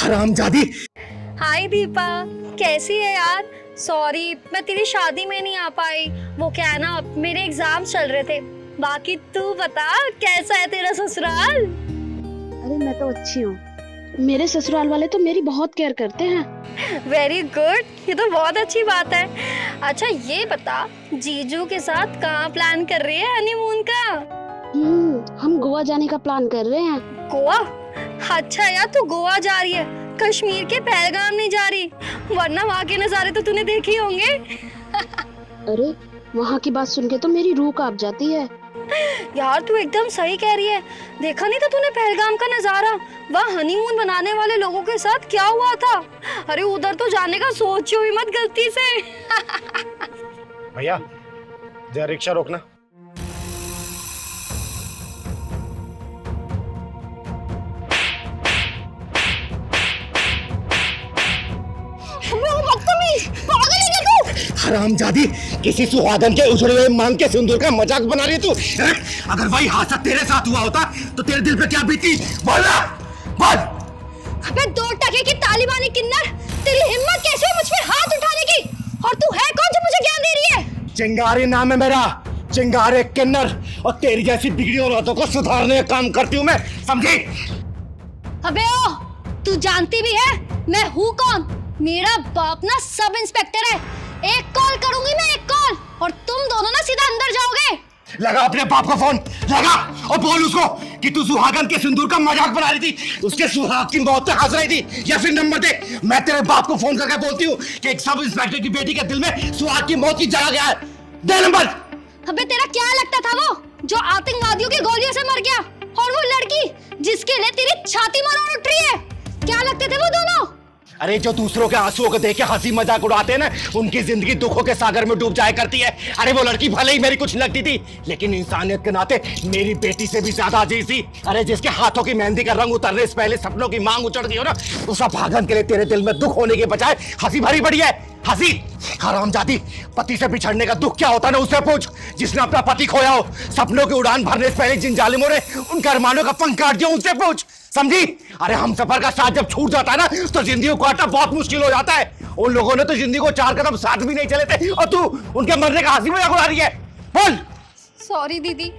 हरामजादी। हाय दीपा, कैसी है यार? सॉरी मैं तेरी शादी में नहीं आ पाई। वो क्या है ना, मेरे एग्जाम चल रहे थे। बाकी तू बता, कैसा है तेरा ससुराल? अरे मैं तो अच्छी हूँ। मेरे ससुराल वाले तो मेरी बहुत केयर करते हैं। वेरी गुड, ये तो बहुत अच्छी बात है। अच्छा ये बता, जीजू के साथ कहाँ प्लान कर रही है हनीमून का? हम गोवा जाने का प्लान कर रहे हैं। गोवा? अच्छा यार, तू गोवा जा रही है, कश्मीर के पहलगाम नहीं जा रही? वरना वहाँ के नज़ारे तो तूने देखे ही होंगे। अरे वहाँ की बात सुन के तो मेरी रूह कांप जाती है। यार तू एकदम सही कह रही है। देखा नहीं था तूने पहलगाम का नजारा? वहाँ हनीमून बनाने वाले लोगों के साथ क्या हुआ था? अरे उधर तो जाने का सोचो ही मत गलती से। भैया जरा रिक्शा रोकना। हरामजादी, किसी सुहागन के उछड़े हुए मांग के सिंदूर का मजाक बना रही है तू? अगर वही हादसा तेरे साथ हुआ होता तो तेरे दिल पे क्या बीती? बोल ना, बोल। अबे दो टके की तालिबानी किन्नर, तेरी हिम्मत कैसे है मुझ पे हाथ उठाने की? और तू है कौन जो मुझे ज्ञान दे रही है? चिंगारी नाम है मेरा, चिंगारे किन्नर। और तेरी जैसी बिगड़ी औरतों को सुधारने का काम करती हूँ मैं, समझी? अबे ओ, तू जानती भी है मैं हूँ कौन? मेरा बाप ना सब इंस्पेक्टर है। एक कॉल करूंगी मैं, एक कॉल, और तुम दोनों ना सीधा अंदर जाओगे। लगा अपने बाप का फोन, लगा और बोल उसको कि तू सुहागन के सिंदूर का मजाक बना रही थी, उसके सुहाग की मौत पे हंस रही थी। या फिर नंबर दे, मैं तेरे बाप को फोन करके बोलती हूँ कि एक सब इंस्पेक्टर की बेटी के दिल में सुहाग की मौत की जगह गया है। दे नंबर। अबे तेरा क्या लगता था वो जो आतंकवादियों की गोलियों से मर गया, और वो लड़की जिसके लिए तेरी छाती मरोड़ उठ रही है? क्या लगते थे वो दोनों? अरे जो दूसरों के आंसुओं को देख के हंसी मजाक उड़ाते हैं ना, उनकी जिंदगी दुखों के सागर में डूब जाया करती है। अरे वो लड़की भले ही मेरी कुछ लगती थी, लेकिन इंसानियत के नाते मेरी बेटी से भी ज्यादा अजीज थी। अरे जिसके हाथों की मेहंदी का रंग उतरने से पहले सपनों की मांग उचड़ गई हो ना, उस भागन के लिए तेरे दिल में दुख होने के बजाय हंसी भरी पड़ी है। हंसी। हरामजादी, पति से बिछड़ने का दुख क्या होता है ना उससे पूछ, जिसने अपना पति खोया हो। सपनों की उड़ान भरने से पहले जिन जालिमों ने उनके अरमानों का पंख काट दिया, उनसे पूछ, समझी? अरे हम सफर का साथ जब छूट जाता है ना, तो जिंदगी को काटना बहुत मुश्किल हो जाता है। उन लोगों ने तो जिंदगी को 4 कदम साथ भी नहीं चले थे, और तू उनके मरने का हंसी मजाक उड़ा रही है। बोल। सॉरी दीदी,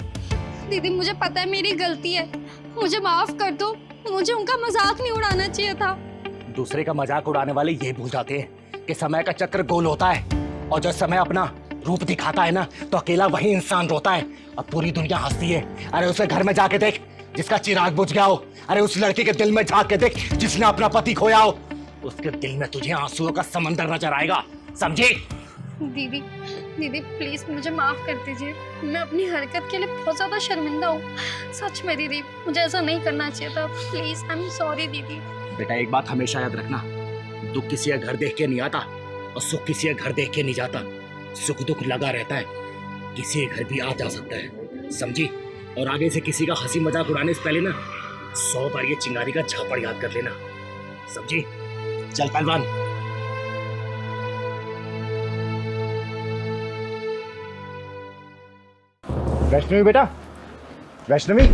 दीदी मुझे पता है मेरी गलती है, मुझे माफ कर दो। मुझे उनका मजाक नहीं उड़ाना चाहिए था। दूसरे का मजाक उड़ाने वाले ये भूल जाते हैं कि समय का चक्र गोल होता है, और जब समय अपना रूप दिखाता है ना, तो अकेला वही इंसान रोता है और पूरी दुनिया हंसती है। अरे उसे घर में जाके देख जिसका चिराग बुझ गया हो। अरे उस लड़की के दिल में झांक के देख जिसने अपना पति खोया हो। उसके दिल में तुझे आंसुओं का समंदर नजर आएगा, समझी? दीदी, दीदी प्लीज मुझे माफ कर दीजिए। मैं अपनी हरकत के लिए बहुत ज्यादा शर्मिंदा हूँ। सच में दीदी, मुझे ऐसा नहीं करना चाहिए था। प्लीज, आई एम सॉरी दीदी। बेटा एक बात हमेशा याद रखना, दुख किसी का घर देख के नहीं आता और सुख किसी का घर देख के नहीं जाता। सुख दुख लगा रहता है, किसी के घर भी आ जा सकता है, समझी? और आगे से किसी का हंसी मजाक उड़ाने से पहले ना 100 बार ये चिंगारी का झापड़ याद कर लेना, समझी? चल पहलवान। वैष्णवी बेटा, वैष्णवी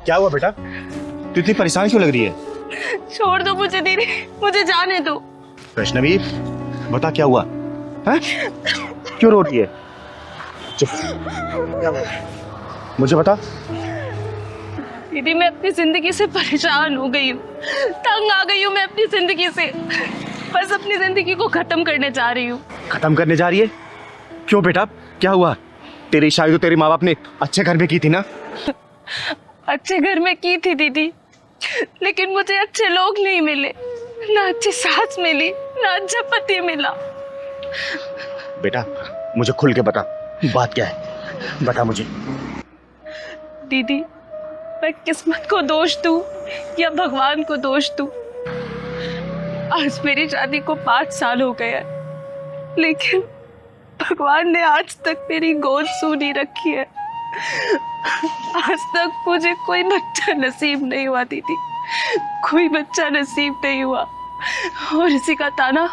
क्या हुआ बेटा? तू इतनी परेशान क्यों लग रही है? छोड़ दो मुझे दीदी, मुझे जाने दो। वैष्णवी बता क्या हुआ है? क्यों रो रही है? चुप, मुझे बता। दीदी मैं अपनी जिंदगी से परेशान हो गई हूँ, तंग आ गई हूँ मैं अपनी जिंदगी से। बस अपनी जिंदगी को खत्म करने जा रही हूँ। खत्म करने जा रही है? क्यों बेटा, क्या हुआ? तेरी शादी तो तेरे माँ बाप ने अच्छे घर में की थी ना? अच्छे घर में की थी दीदी, लेकिन मुझे अच्छे लोग नहीं मिले, ना अच्छी सास मिली, ना अच्छा पति मिला। बेटा मुझे खुल के बता, बात क्या है? बता मुझे। दीदी मैं किस्मत को दोष दूं या भगवान को दोष दूं? आज मेरी शादी को 5 साल हो गए हैं, लेकिन भगवान ने आज तक मेरी गोद सूनी रखी है। आज तक मुझे कोई बच्चा नसीब नहीं हुआ दीदी, कोई बच्चा नसीब नहीं हुआ। और इसी का ताना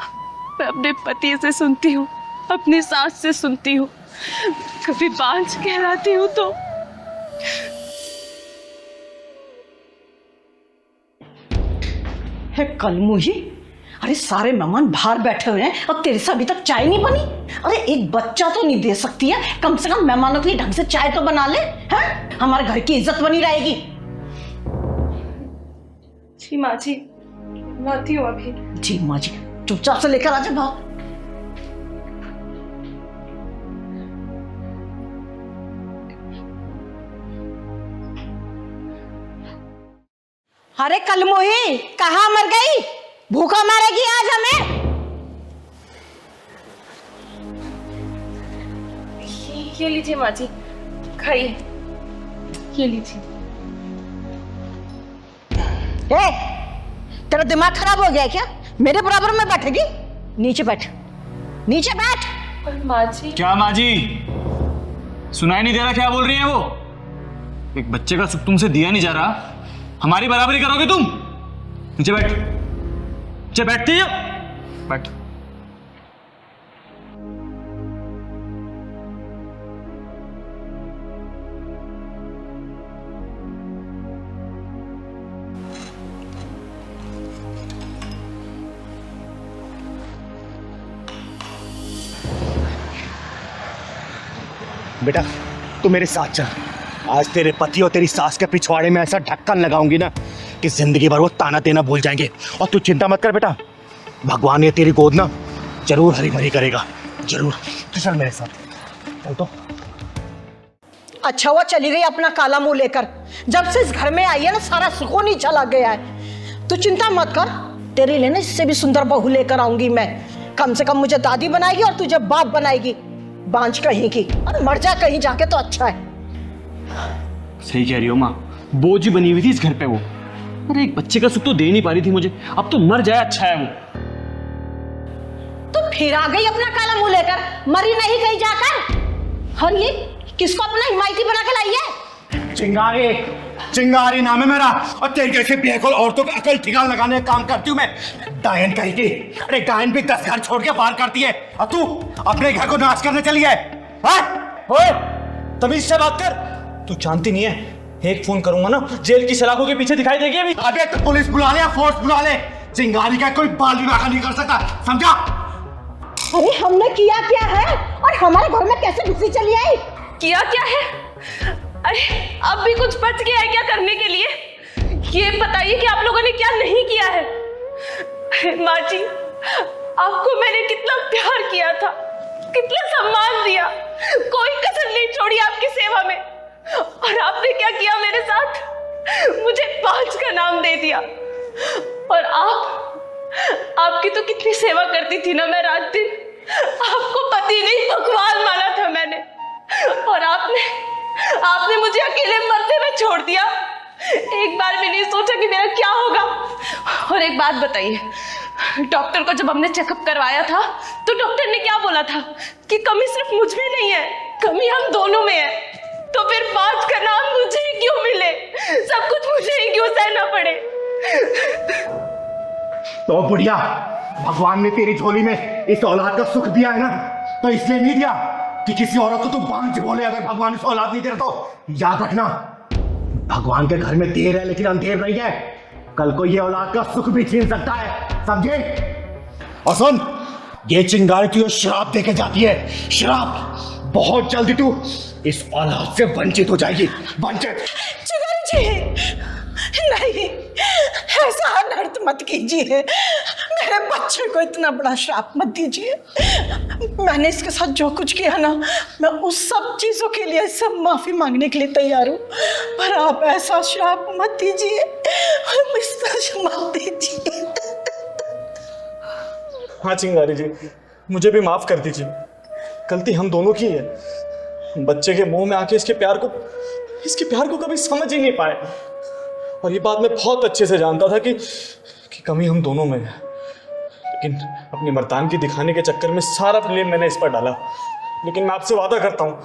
मैं अपने पति से सुनती हूँ, अपनी सास से सुनती हूँ, कभी बांझ कहलाती हूँ तो है कलमुही। अरे सारे मेहमान बाहर बैठे हुए हैं और तेरे से अभी तक चाय नहीं बनी। अरे एक बच्चा तो नहीं दे सकती है, कम से कम मेहमानों के लिए ढंग से चाय तो बना ले। हैं? हमारे घर की इज्जत बनी रहेगी। जी माँ जी, लाती हूँ अभी। जी माँ जी, चुपचाप से लेकर आ जा भाव। अरे कलमुही कहाँ मर गई? भूखा मारेगी आज हमें। ये लीजिए माँ जी, खाइए। ये लीजिए। ए, तेरा दिमाग खराब हो गया क्या? मेरे बराबर में बैठेगी? नीचे बैठ, नीचे बैठ। पर माँ जी। क्या माँ जी, सुनाई नहीं दे रहा क्या बोल रही है वो? एक बच्चे का सुख तुमसे दिया नहीं जा रहा, हमारी बराबरी करोगे तुम? नीचे बैठ, नीचे बैठती हो? बैठ। बेटा तू मेरे साथ चल। आज तेरे पति और तेरी सास के पिछवाड़े में ऐसा ढक्कन लगाऊंगी ना कि जिंदगी भर वो ताना देना भूल जाएंगे। और तू चिंता मत कर बेटा, भगवान ये तेरी गोद ना जरूर हरी भरी करेगा, जरूर। तो चल मेरे साथ चल। तो अच्छा हुआ चली गई अपना काला मुंह लेकर। जब से इस घर में आई है ना सारा सुकून ही चला गया है। तू चिंता मत कर, तेरे लिए ना इससे भी सुंदर बहू लेकर आऊंगी मैं। कम से कम मुझे दादी बनाएगी और तुझे बाप बनाएगी। बांझ कहीं की, और मर जा कहीं जाके तो अच्छा है। सही कह रही हो माँ, बोझ ही बनी हुई थी इस घर पे वो। अरे एक बच्चे का सुख तो दे नहीं पा रही थी मुझे, अब तो मर जाए अच्छा है वो। तो फिर आ गई अपना काला मुंह लेकर, मरी नहीं कहीं जाकर। और ये किसको अपना हिमायती बना के लाई है? चिंगारी, चिंगारी नाम है मेरा। और तेरे जैसे बेअकल औरतों का अकल ठिकाना लगाने का काम करती हूँ मैं। डायन कही थी। अरे डायन भी 10 घर छोड़ के पार करती है, और तू अपने घर को नाश करने चली है। ओए, तमीज से बात कर। तू जानती नहीं है, एक फोन करूंगा ना जेल की सलाखों के पीछे दिखाई देगी अभी। अबे तो पुलिस बुला ले या फोर्स बुला ले, चिंगारी का कोई बाल भी वाका नहीं कर सकता, समझा? अरे हमने किया क्या है और हमारे घर में कैसे घुसी चली आई? किया क्या है? अरे अब भी कुछ बच गया है क्या करने के लिए? ये बताइए कि आप लोगों ने क्या नहीं किया है। अरे माँ जी, आपको मैंने कितना प्यार किया था, कितना सम्मान दिया, कोई कसर नहीं छोड़ी आपकी सेवा में। और आपने क्या किया मेरे साथ? मुझे 5 का नाम दे दिया। और आपकी तो कितनी सेवा करती थी ना मैं रात दिन। आपको पति नहीं भगवान माना था मैंने, और आपने मुझे अकेले मरते हुए छोड़ दिया। एक बार भी नहीं सोचा कि मेरा क्या होगा। और एक बात बताइए, डॉक्टर को जब हमने चेकअप करवाया था तो डॉक्टर ने क्या बोला था कि कमी सिर्फ मुझ में नहीं है, कमी हम दोनों में है। तो फिर 5 का नाम मुझे ही क्यों मिले? सब कुछ मुझे ही क्यों सहना पड़े? तो बुढ़िया, भगवान ने तेरी झोली में इस औलाद का सुख दिया है ना, तो इसलिए नहीं दिया कि किसी औरत को तू बांझ बोले। अगर भगवान इस औलाद नहीं दे रहा तो याद रखना, भगवान के घर में देर है लेकिन अंधेर नहीं है। कल को ये औलाद का सुख भी छीन सकता है, समझे? और सुन, ये चिंगारी तुझे श्राप देके जाती है, श्राप। बहुत जल्दी तू इस औलाद से वंचित हो जाएगी, वंचित। चिंगारी जी, नहीं, ऐसा अनर्थ मत कीजिए। मेरे बच्चे को इतना बड़ा श्राप मत दीजिए। मैंने इसके साथ जो कुछ किया ना, मैं उस सब चीजों के लिए सब माफी मांगने के लिए तैयार हूँ, पर आप ऐसा श्राप मत दीजिए, मत दीजिए। हाँ चिंगारी जी, मुझे भी माफ कर दीजिए, गलती हम दोनों की है। बच्चे के मुंह में आके इसके प्यार को कभी समझ ही नहीं पाए। और ये बात मैं बहुत अच्छे से जानता था कि कमी हम दोनों में है, लेकिन अपनी मर्दानगी दिखाने के चक्कर में सारा ब्लेम मैंने इस पर डाला। लेकिन मैं आपसे वादा करता हूँ,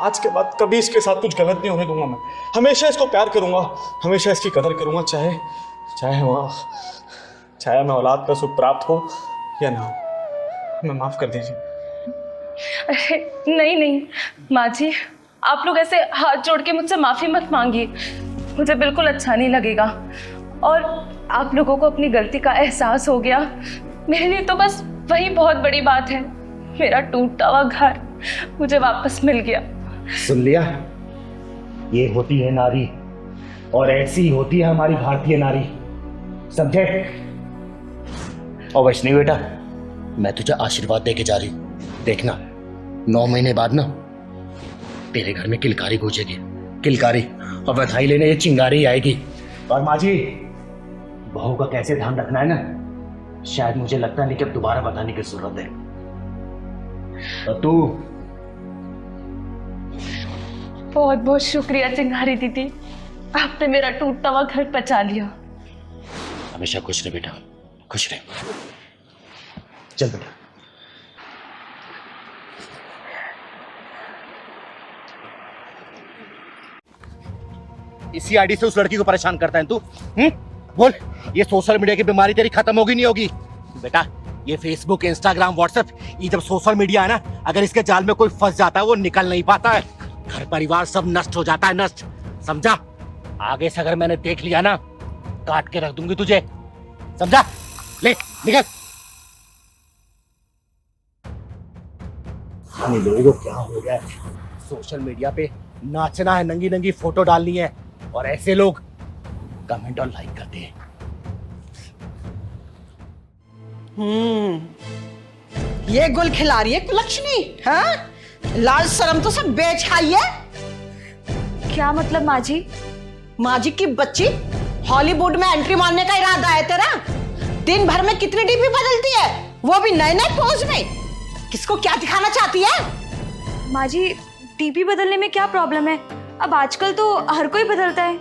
आज के बाद कभी इसके साथ कुछ गलत नहीं होने दूंगा। मैं हमेशा इसको प्यार करूँगा, हमेशा इसकी कदर करूँगा, चाहे मैं औलाद का सुख प्राप्त हो या ना हो। मैं माफ़ कर दीजिए। अरे नहीं माँ जी, आप लोग ऐसे हाथ जोड़ के मुझसे माफ़ी मत मांगिए, मुझे बिल्कुल अच्छा नहीं लगेगा। और आप लोगों को अपनी गलती का एहसास हो गया, मेरे लिए तो बस वही बहुत बड़ी बात है। मेरा टूटा हुआ घर मुझे वापस मिल गया। सुन लिया, ये होती है नारी, और ऐसी होती है हमारी भारतीय नारी, समझे? और वैष्णवी बेटा, मैं तुझे आशीर्वाद देके जा रही हूं। देखना 9 महीने बाद ना तेरे घर में किलकारी गूंजेगी, किलकारी, और बधाई लेने ये चिंगारी आएगी। और माँ जी, बहू का कैसे ध्यान रखना है ना, शायद मुझे लगता नहीं कि अब दोबारा बताने की जरूरत है। और तू बहुत बहुत शुक्रिया चिंगारी दीदी, आपने मेरा टूटा हुआ घर बचा लिया। हमेशा खुश रहे बेटा, खुश रहे। चल बेटा। इसी आईडी से उस लड़की को परेशान करता है तू? बोल, ये सोशल मीडिया की बीमारी तेरी खत्म होगी नहीं होगी? बेटा, ये फेसबुक, इंस्टाग्राम, व्हाट्सएप, ये जब सोशल मीडिया है ना, अगर इसके जाल में कोई फंस जाता है वो निकल नहीं पाता है। घर परिवार सब नष्ट हो जाता है, नष्ट, समझा? आगे से अगर मैंने देख लिया ना, काट के रख दूंगी तुझे, समझा? ले निकल। लोगों को क्या हो गया है, सोशल मीडिया पे नाचना है, नंगी नंगी फोटो डालनी है, और ऐसे लोग कमेंट और लाइक करते हैं। ये गुल खिला रही है कुलक्षणी, हाँ? लाज शर्म तो सब बेच खाई है। क्या मतलब माँ जी? माँ जी की बच्ची, हॉलीवुड में एंट्री मारने का इरादा है तेरा? दिन भर में कितनी डीपी बदलती है, वो भी नए नए पोज में। किसको क्या दिखाना चाहती है? माँ जी, डीपी बदलने में क्या प्रॉब्लम है? अब आजकल तो हर कोई बदलता है।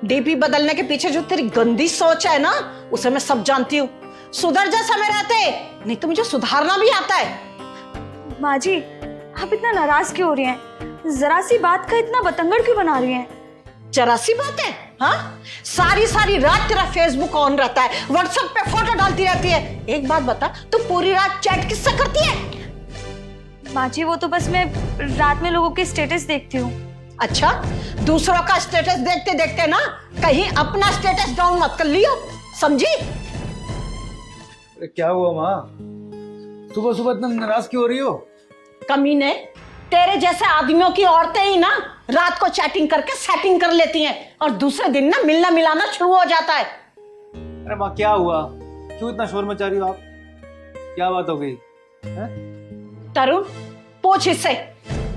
डीपी बदलने के पीछे जो तेरी गंदी सोच है ना, उसे मैं सब जानती हूँ। सुधर जा समय रहते, नहीं तो मुझे सुधारना भी आता है। माँ जी, आप इतना नाराज क्यों हो रही हैं? जरा सी बात का इतना बतंगड़ क्यों बना रही हैं? जरा सी बात है, हाँ? सारी सारी रात तेरा फेसबुक ऑन रहता है, व्हाट्सएप पे फोटो डालती रहती है। एक बात बता, तू पूरी रात चैट किससे करती है? माँ जी, वो तो बस मैं रात में लोगों के स्टेटस देखती हूँ। अच्छा, दूसरों का स्टेटस देखते देखते ना कहीं अपना स्टेटस डाउन मत कर लियो, समझी? क्या हुआ माँ, सुबह सुबह इतना नाराज क्यों हो रही हो? कमीने, तेरे जैसे आदमियों की औरतें ही ना रात को चैटिंग करके सेटिंग कर लेती हैं, और दूसरे दिन ना मिलना मिलाना शुरू हो जाता है। अरे माँ, क्या हुआ, क्यों इतना शोर मचा रही हो आप? क्या बात हो गई? तरुण, पूछ इससे,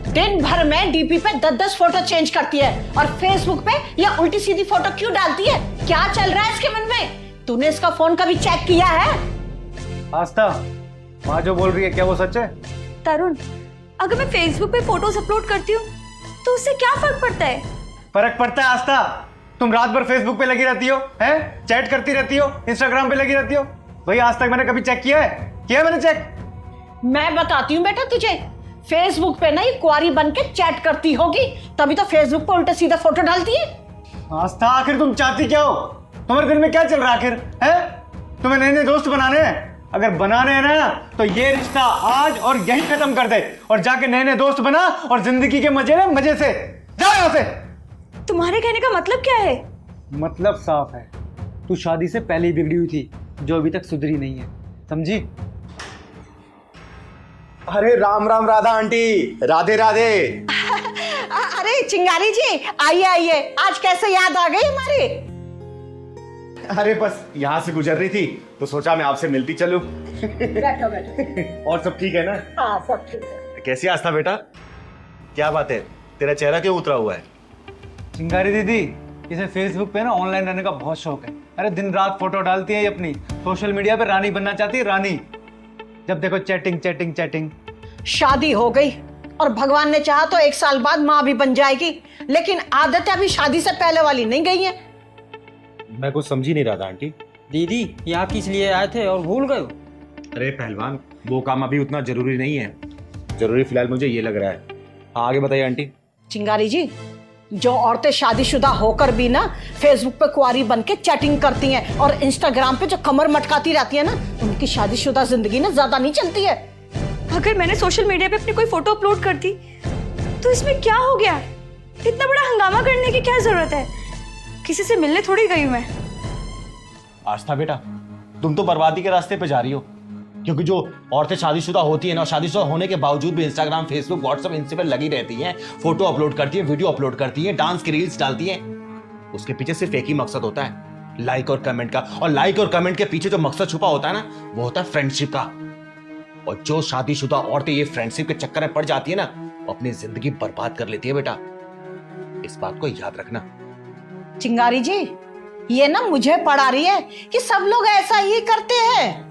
दिन भर में डीपी पे 10-10 फोटो चेंज करती है, और फेसबुक पे या उल्टी सीधी फोटो क्यों डालती है? क्या चल रहा है इसके मन में? तूने इसका फोन कभी चेक किया है? आस्था, माँ जो बोल रही है क्या वो सच है? तरुण, अगर मैं फेसबुक पे फोटोज अपलोड करती हूँ तो उससे क्या फर्क पड़ता है? फर्क पड़ता है आस्था, तुम रात भर फेसबुक पे लगी रहती हो, हैं? चैट करती रहती हो, इंस्टाग्राम पे लगी रहती हो। भाई आज तक मैंने कभी चेक किया है? किया है मैंने चेक? मैं बताती हूँ बेटा तुझे, फेसबुक पे ना ये कुंवारी बन के चैट करती होगी, तभी तो फेसबुक पे उल्टा सीधा फोटो डालती है। आस्था, आखिर तुम चाहती क्या हो? तुम्हारे दिल में क्या चल रहा है आखिर, है? तुम्हें नए नए दोस्त बनाने हैं? अगर बनाने हैं ना तो ये रिश्ता आज और यहीं खत्म कर दे, और जाके नए नए दोस्त बना और जिंदगी के मजे ले, मजे से। जाओ यहाँ से। तुम्हारे कहने का मतलब क्या है? मतलब साफ है, तू शादी से पहले ही बिगड़ी हुई थी, जो अभी तक सुधरी नहीं है, समझी? अरे राम राम राधा आंटी, राधे राधे। अरे चिंगारी जी, आइए आइए, आज कैसे याद आ गई हमारी? अरे बस यहाँ से गुजर रही थी तो सोचा मैं आपसे मिलती चलूं। बैठो बैठो। और सब ठीक है ना? हाँ सब ठीक है। कैसी आस्था बेटा, क्या बात है, तेरा चेहरा क्यों उतरा हुआ है? चिंगारी दीदी, इसे फेसबुक पे ना ऑनलाइन रहने का बहुत शौक है। अरे दिन रात फोटो डालती है अपनी, सोशल मीडिया पे रानी बनना चाहती है, रानी। जब देखो चैटिंग चैटिंग चैटिंग। शादी हो गई और भगवान ने चाहा तो 1 साल बाद माँ भी बन जाएगी, लेकिन आदतें अभी शादी से पहले वाली नहीं गई हैं। मैं कुछ समझी नहीं रहा था आंटी। दीदी, यहाँ किस लिए आए थे और भूल गए? अरे पहलवान, वो काम अभी उतना जरूरी नहीं है, जरूरी फिलहाल मुझे ये लग रहा है। हाँ आगे बताइए आंटी। चिंगारी जी, जो औरतें शादीशुदा होकर भी ना फेसबुक पे कुंवारी बन के चैटिंग करती हैं और इंस्टाग्राम पे जो कमर मटकाती रहती है ना, उनकी शादीशुदा जिंदगी ना ज्यादा नहीं चलती है। अगर मैंने सोशल मीडिया पे अपनी कोई फोटो अपलोड कर दी तो इसमें क्या हो गया? इतना बड़ा हंगामा करने की क्या जरूरत है? किसी से मिलने थोड़ी गई मैं। आस्था बेटा, तुम तो बर्बादी के रास्ते पे जा रही हो, क्योंकि जो औरतें शादीशुदा होती है ना, शादीशुदा होने के बावजूद भी इंस्टाग्राम, फेसबुक, व्हाट्सएप, इनसे पे लगी रहती हैं, फोटो अपलोड करती हैं, वीडियो अपलोड करती हैं, डांस की रील्स डालती हैं, उसके पीछे सिर्फ एक ही मकसद होता है, लाइक और कमेंट का। और लाइक और कमेंट के पीछे जो मकसद छुपा होता है ना, वो होता है फ्रेंडशिप का। और जो शादीशुदा औरतें ये फ्रेंडशिप के चक्कर में पड़ जाती है ना, वो अपनी जिंदगी बर्बाद कर लेती है बेटा, इस बात को याद रखना। चिंगारी जी, ये ना मुझे पढ़ा रही है कि सब लोग ऐसा ही करते हैं।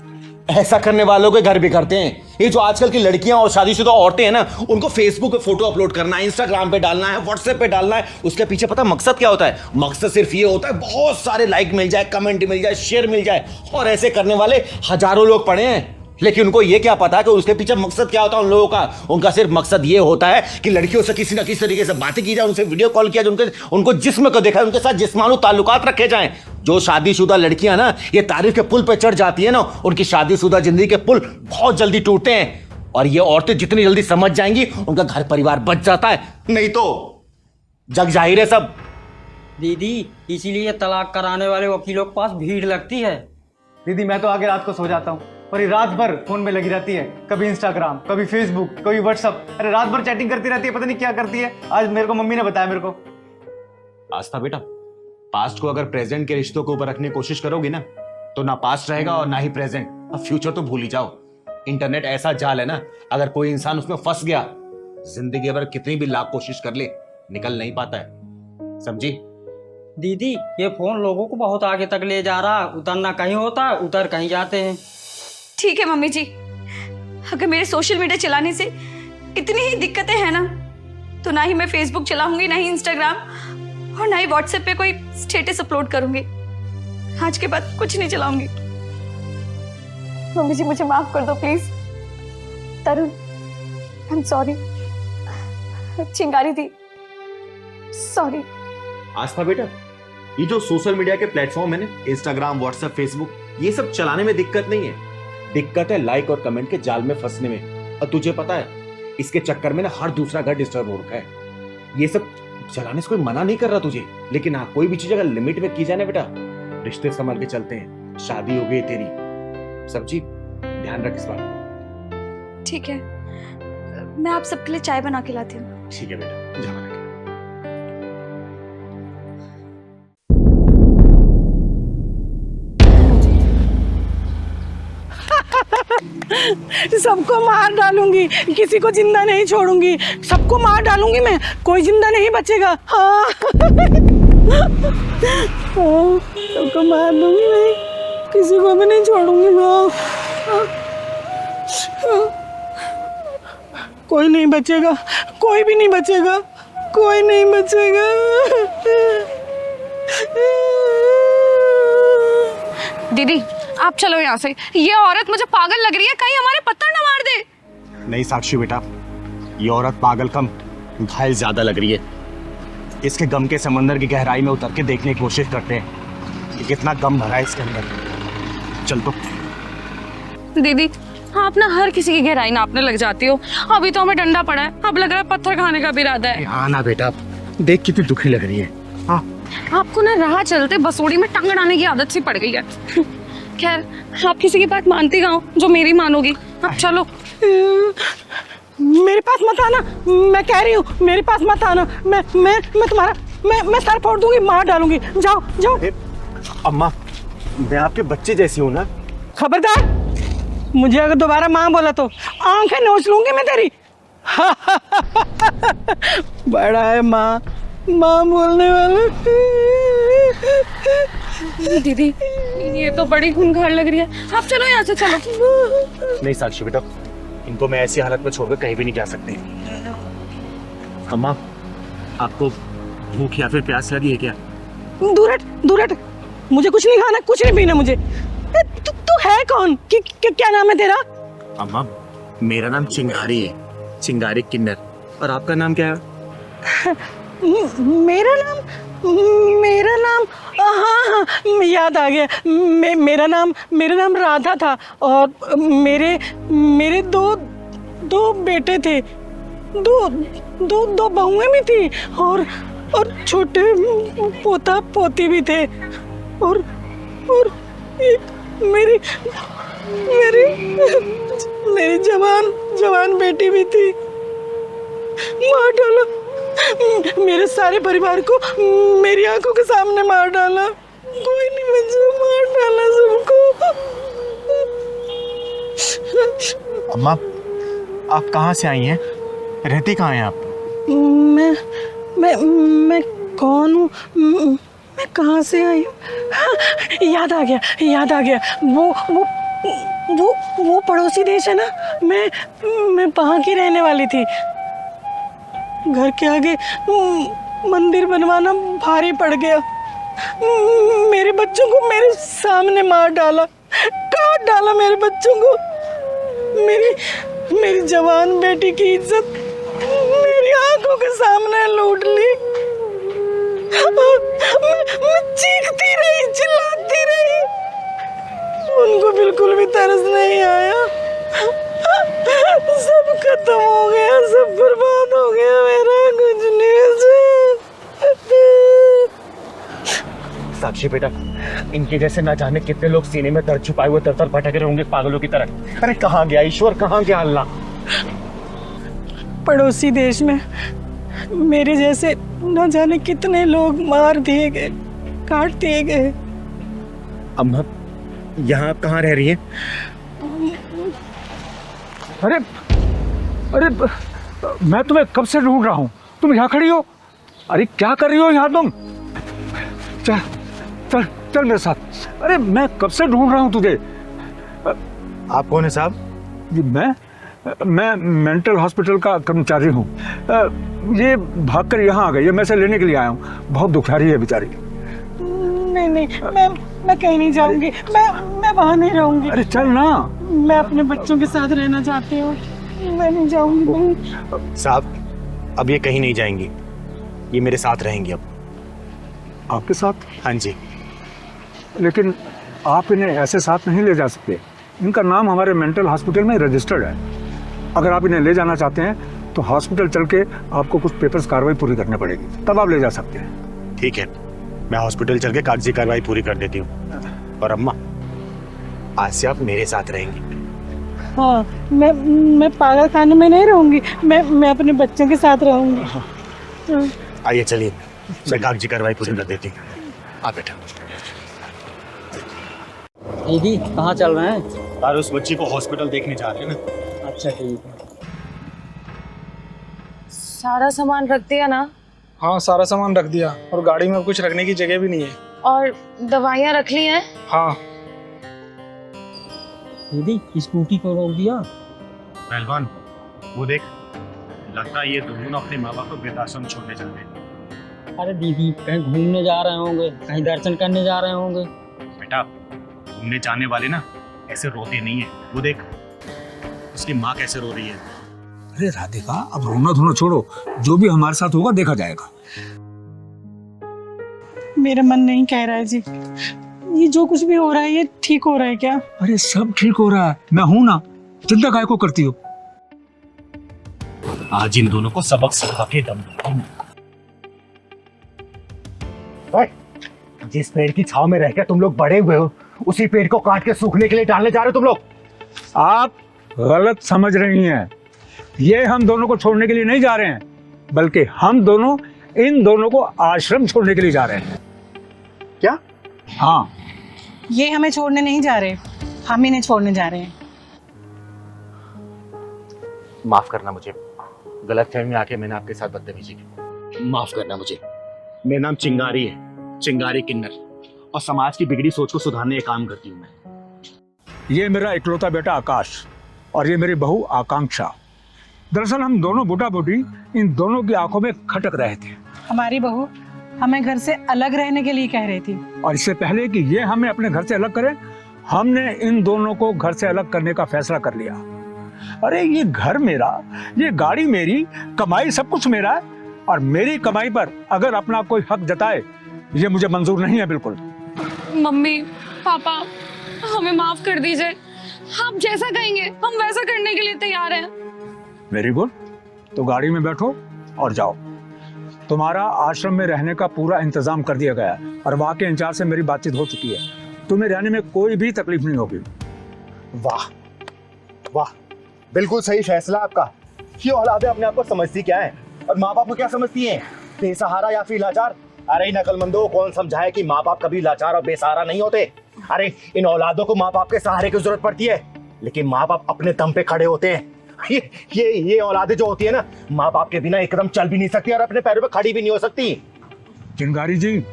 ऐसा करने वालों के घर भी करते हैं। ये जो आजकल की लड़कियां और शादीशुदा औरतें हैं ना, उनको फेसबुक पे फोटो अपलोड करना है, इंस्टाग्राम पे डालना है, व्हाट्सएप पे डालना है, उसके पीछे पता मकसद क्या होता है? मकसद सिर्फ ये होता है बहुत सारे लाइक मिल जाए, कमेंट मिल जाए, शेयर मिल जाए। और ऐसे करने वाले हजारों लोग पड़े हैं, लेकिन उनको ये क्या पता है कि उसके पीछे मकसद क्या होता है उन लोगों का? उनका सिर्फ मकसद ये होता है कि लड़कियों से किसी ना किसी तरीके से बातें की जाए, उनसे वीडियो कॉल किया जाए, उनको जिस्म को देखा, उनके साथ जिस्मानी ताल्लुकात रखे जाएं। जो शादीशुदा लड़कियां ना ये तारीफ के पुल पे चढ़ जाती है ना, उनकी शादीशुदा जिंदगी के पुल बहुत जल्दी टूटते हैं। और ये औरतें जितनी जल्दी समझ जाएंगी, उनका घर परिवार बच जाता है, नहीं तो जग जाहिर है सब। दीदी, इसीलिए तलाक कराने वाले वकीलों के पास भीड़ लगती है। दीदी मैं तो आगे रात को सो जाता हूँ और ये रात भर फोन में लगी रहती है, कभी इंस्टाग्राम, कभी फेसबुक, कभी व्हाट्सअप। अरे रात भर चैटिंग करती रहती है, पता नहीं क्या करती है। आज मेरे को मम्मी ने बताया मेरे को। आस्था बेटा, पास्ट को अगर प्रेजेंट के रिश्तों के ऊपर रखने की कोशिश करोगी ना, तो ना पास्ट रहेगा और ना ही प्रेजेंट। अब फ्यूचर तो भूल ही जाओ। इंटरनेट ऐसा जाल है ना, अगर कोई इंसान उसमें फंस गया, जिंदगी भर कितनी भी लाख कोशिश कर ले, निकल नहीं पाता है, समझी? दीदी, ये फोन लोगों को बहुत आगे तक ले जा रहा है। उतरना कहीं होता है, उतर कहीं जाते हैं। ठीक है मम्मी जी, अगर मेरे सोशल मीडिया चलाने से इतनी ही दिक्कतें हैं ना, तो ना ही मैं फेसबुक चलाऊंगी, ना ही इंस्टाग्राम और ना ही व्हाट्सएप पे कोई स्टेटस अपलोड करूंगी। आज के बाद कुछ नहीं चलाऊंगी। मम्मी जी मुझे माफ कर दो please. Tarun, I am sorry. चिंगारी दी, सॉरी। आस्था बेटा, ये जो सोशल मीडिया के प्लेटफॉर्म है ना, इंस्टाग्राम, व्हाट्सएप, फेसबुक, ये सब चलाने में दिक्कत नहीं है, दिक्कत है लाइक और कमेंट के जाल में फंसने में। और तुझे पता है, इसके चक्कर में ना हर दूसरा घर डिस्टर्ब हो रखा है। ये सब चलाने से कोई मना नहीं कर रहा तुझे, लेकिन हाँ, कोई भी चीज अगर लिमिट में की जाए ना बेटा, रिश्ते संभल के चलते हैं। शादी हो गई तेरी, सब्जी, ध्यान रख इस बात। ठीक है, मैं आप सबके लिए चाय बना के लाती हूँ। ठीक है बेटा, जा बना के। सबको मार डालूंगी, किसी को जिंदा नहीं छोड़ूंगी, सबको मार डालूंगी मैं, कोई जिंदा नहीं बचेगा। हाँ सबको मार दूंगी मैं, किसी को भी नहीं छोड़ूंगी मैं। कोई नहीं बचेगा, कोई भी नहीं बचेगा, कोई नहीं बचेगा। दीदी आप चलो यहाँ से, ये औरत मुझे पागल लग रही है, कहीं हमारे पत्थर न मार दे। नहीं साक्षी बेटा, ये औरत पागल कम, घायल ज्यादा लग रही है। इसके गम के समंदर की गहराई में उतर के देखने की कोशिश करते हैं कि कितना गम भरा है इसके अंदर। चल तो। दीदी आप ना हर किसी की गहराई नापने लग जाती हो। अभी तो हमें डंडा पड़ा है, अब लग रहा है पत्थर खाने का भी इरादा है। हाँ ना बेटा, देख कितनी दुखी लग रही है। हाँ, आपको ना राह चलते बसोड़ी में टंग अड़ाने की आदत सी पड़ गई है। खैर, आप किसी की बात मानती कहाँ हो जो मेरी मानोगी। अब चलो। मेरे पास मत आना, मैं कह रही हूँ मेरे पास मत आना। मैं तुम्हारा मैं सर फोड़ दूंगी, मार डालूंगी। जाओ जाओ। अम्मा, मैं आपके बच्चे जैसी हूँ ना। खबरदार, मुझे अगर दोबारा माँ बोला तो आंखें नोच लूंगी मैं तेरी। बड़ा है माँ, माँ बोलने वाला। दीदी ये तो बड़ी खूंखार लग रही है, आप चलो यहाँ से, चलो। नहीं साक्षी बेटा, इनको मैं ऐसी हालत में छोड़कर कहीं भी नहीं जा सकते। अम्मा, आपको भूख या फिर प्यास लगी है क्या? दूर हट, दूर हट, मुझे कुछ नहीं खाना, कुछ नहीं पीना मुझे। तू है कौन? क्या नाम है तेरा? अम्मा, मेरा नाम चिंगारी है, चिंगारी किन्नर। और आपका नाम क्या है? मेरा नाम हाँ, याद आ गया। मेरा नाम राधा था और मेरे दो बेटे थे, दो बहुएं भी थी और छोटे पोता पोती भी थे और एक मेरी मेरी मेरी जवान बेटी भी थी, मार डाला। मेरे सारे परिवार को मेरी आंखों के सामने मार डाला। कोई नहीं बचा, मार डाला सबको। अम्मा, आप कहाँ से आई हैं? रहती कहाँ हैं आप? मैं कौन हूँ? मैं कहाँ से आई हूँ? हाँ, याद आ गया। वो पड़ोसी देश है ना, मैं वहाँ की रहने वाली थी। घर के आगे मंदिर बनवाना भारी पड़ गया। मेरे बच्चों को मेरे सामने मार डाला, काट डाला मेरे बच्चों को। मेरी जवान बेटी की इज्जत मेरी आंखों के सामने लूट ली। मैं चीखती रही, चिल्लाती रही, उनको बिल्कुल भी तरस नहीं आया। सब खत्म हो गया, सब बर्बाद हो गया, मेरा कुछ नहीं। साक्षी बेटा, इनके जैसे ना जाने कितने लोग सीने में दर्द छुपाए हुए तर भटक रहे होंगे पागलों की तरह। अरे कहाँ गया ईश्वर, कहाँ गया अल्लाह? पड़ोसी देश में मेरे जैसे न जाने कितने लोग मार दिए गए, काट दिए गए। अम्मा, यहाँ आप कहाँ रह रही हैं? अरे मैं तुम्हें कब से ढूंढ रहा हूँ, तुम यहाँ खड़ी हो। अरे क्या कर रही हो यहाँ तुम? चल चल चल मेरे साथ। अरे मैं कब से ढूंढ रहा हूँ तुझे। आप कौन है साहब? ये मैं मेंटल हॉस्पिटल का कर्मचारी हूँ। ये भागकर यहाँ आ गई है, मैं इसे लेने के लिए आया हूँ। बहुत दुखियारी है बेचारी। नहीं, मैं कहीं नहीं जाऊंगी। मैं वहाँ नहीं रहूंगी। अरे चल ना। मैं अपने बच्चों के साथ रहना चाहती हूँ, मैं नहीं जाऊंगी। साहब, अब ये कहीं नहीं जाएंगी, ये मेरे साथ रहेंगी अब। आपके साथ? हाँ जी। लेकिन आप इन्हें ऐसे साथ नहीं ले जा सकते। इनका नाम हमारे मेंटल हॉस्पिटल में रजिस्टर्ड है। अगर आप इन्हें ले जाना चाहते हैं तो हॉस्पिटल चल के आपको कुछ पेपर्स कार्रवाई पूरी करनी पड़ेगी, तब आप ले जा सकते हैं। ठीक है, मैं हॉस्पिटल चल के कागजी कार्रवाई पूरी कर देती हूँ। और अम्मा, आज से आप मेरे साथ रहेंगी। हाँ, मैं पागल खाने में नहीं रहूंगी, मैं अपने बच्चों के साथ रहूंगी। आइए चलिए, मैं कागजी कार्रवाई पूरी कर देती हूँ। आप बेटा। दीदी कहाँ चल रहे हैं? यार, उस बच्ची को हॉस्पिटल देखने जा रहे हैं ना। अच्छा ठीक है। सारा सामान रख दिया ना? हाँ, सारा सामान रख दिया, और गाड़ी में कुछ रखने की जगह भी नहीं है। और दवाइयाँ रख ली हैं? हाँ। दीदी स्कूटी को रोक दिया। पहलवान, वो देख, लगता है ये दोनों अपने माँ बाप को वृद्धाश्रम छोड़ने जा रहे हैं। अरे दीदी कहीं घूमने जा रहे होंगे, कहीं दर्शन करने जा रहे होंगे। बेटा, घूमने जाने वाले ना ऐसे रोते नहीं है। वो देख, उसकी माँ कैसे रो रही है। अरे राधिका, अब रोना धोना छोड़ो, जो भी हमारे साथ होगा देखा जाएगा। मेरा मन नहीं कह रहा है जी, ये जो कुछ भी हो रहा है ये ठीक हो रहा है क्या? अरे सब ठीक हो रहा है, मैं हूं ना, चिंता काहे को करती हो? आज इन दोनों को सबक सिखा के दम दूंगा। जिस पेड़ की छाव में रहकर तुम लोग बड़े हुए हो, उसी पेड़ को काट के सूखने के लिए डालने जा रहे हो तुम लोग। आप गलत समझ रही हैं। ये हम दोनों को छोड़ने के लिए नहीं जा रहे हैं, बल्कि हम दोनों इन दोनों को आश्रम छोड़ने के लिए जा रहे हैं। क्या? हाँ। ये हमें छोड़ने नहीं जा रहे, हम इन्हें छोड़ने जा रहे हैं। माफ करना मुझे, गलतफहमी में आके मैंने आपके साथ बदतमीजी की। माफ करना मुझे। मेरा नाम चिंगारी है, चिंगारी किन्नर, और समाज की बिगड़ी सोच को सुधारने का काम करती हूँ मैं। ये मेरा इकलौता बेटा आकाश, और ये मेरी बहू आकांक्षा। दरअसल हम दोनों बूटा बूटी इन दोनों की आंखों में खटक रहे थे। हमारी बहू हमें घर से अलग रहने के लिए कह रही थी, और इससे पहले कि ये हमें अपने घर से अलग करें, हमने इन दोनों को घर से अलग करने का फैसला कर लिया। अरे ये घर मेरा, ये गाड़ी मेरी, कमाई सब कुछ मेरा है, और मेरी कमाई पर अगर अपना कोई हक जताए, ये मुझे मंजूर नहीं है बिल्कुल। मम्मी पापा हमें माफ कर दीजिए, आप जैसा कहेंगे हम वैसा करने के लिए तैयार हैं। वेरी गुड, तो गाड़ी में बैठो और जाओ। तुम्हारा आश्रम में रहने का पूरा इंतजाम कर दिया गया है, और वहाँ के इंचार्ज से मेरी बातचीत हो चुकी है। तुम्हें रहने में कोई भी तकलीफ नहीं होगी। वाह वाह, बिल्कुल सही फैसला आपका। ये औलादे अपने आप को समझती क्या है और माँ बाप को क्या समझती हैं? बेसहारा या फिर लाचार? अरे नकलमंदों, कौन समझाए कि माँ बाप कभी लाचार और बेसहारा नहीं होते। अरे इन औलादों को माँ बाप के सहारे की जरूरत पड़ती है, लेकिन माँ बाप अपने दम पे खड़े होते हैं। ये औलादे जो होती है ना, माँ बाप के बिना एकदम चल भी नहीं सकती और अपने पैरों पे खड़ी भी नहीं हो सकती। चिंगारी जी,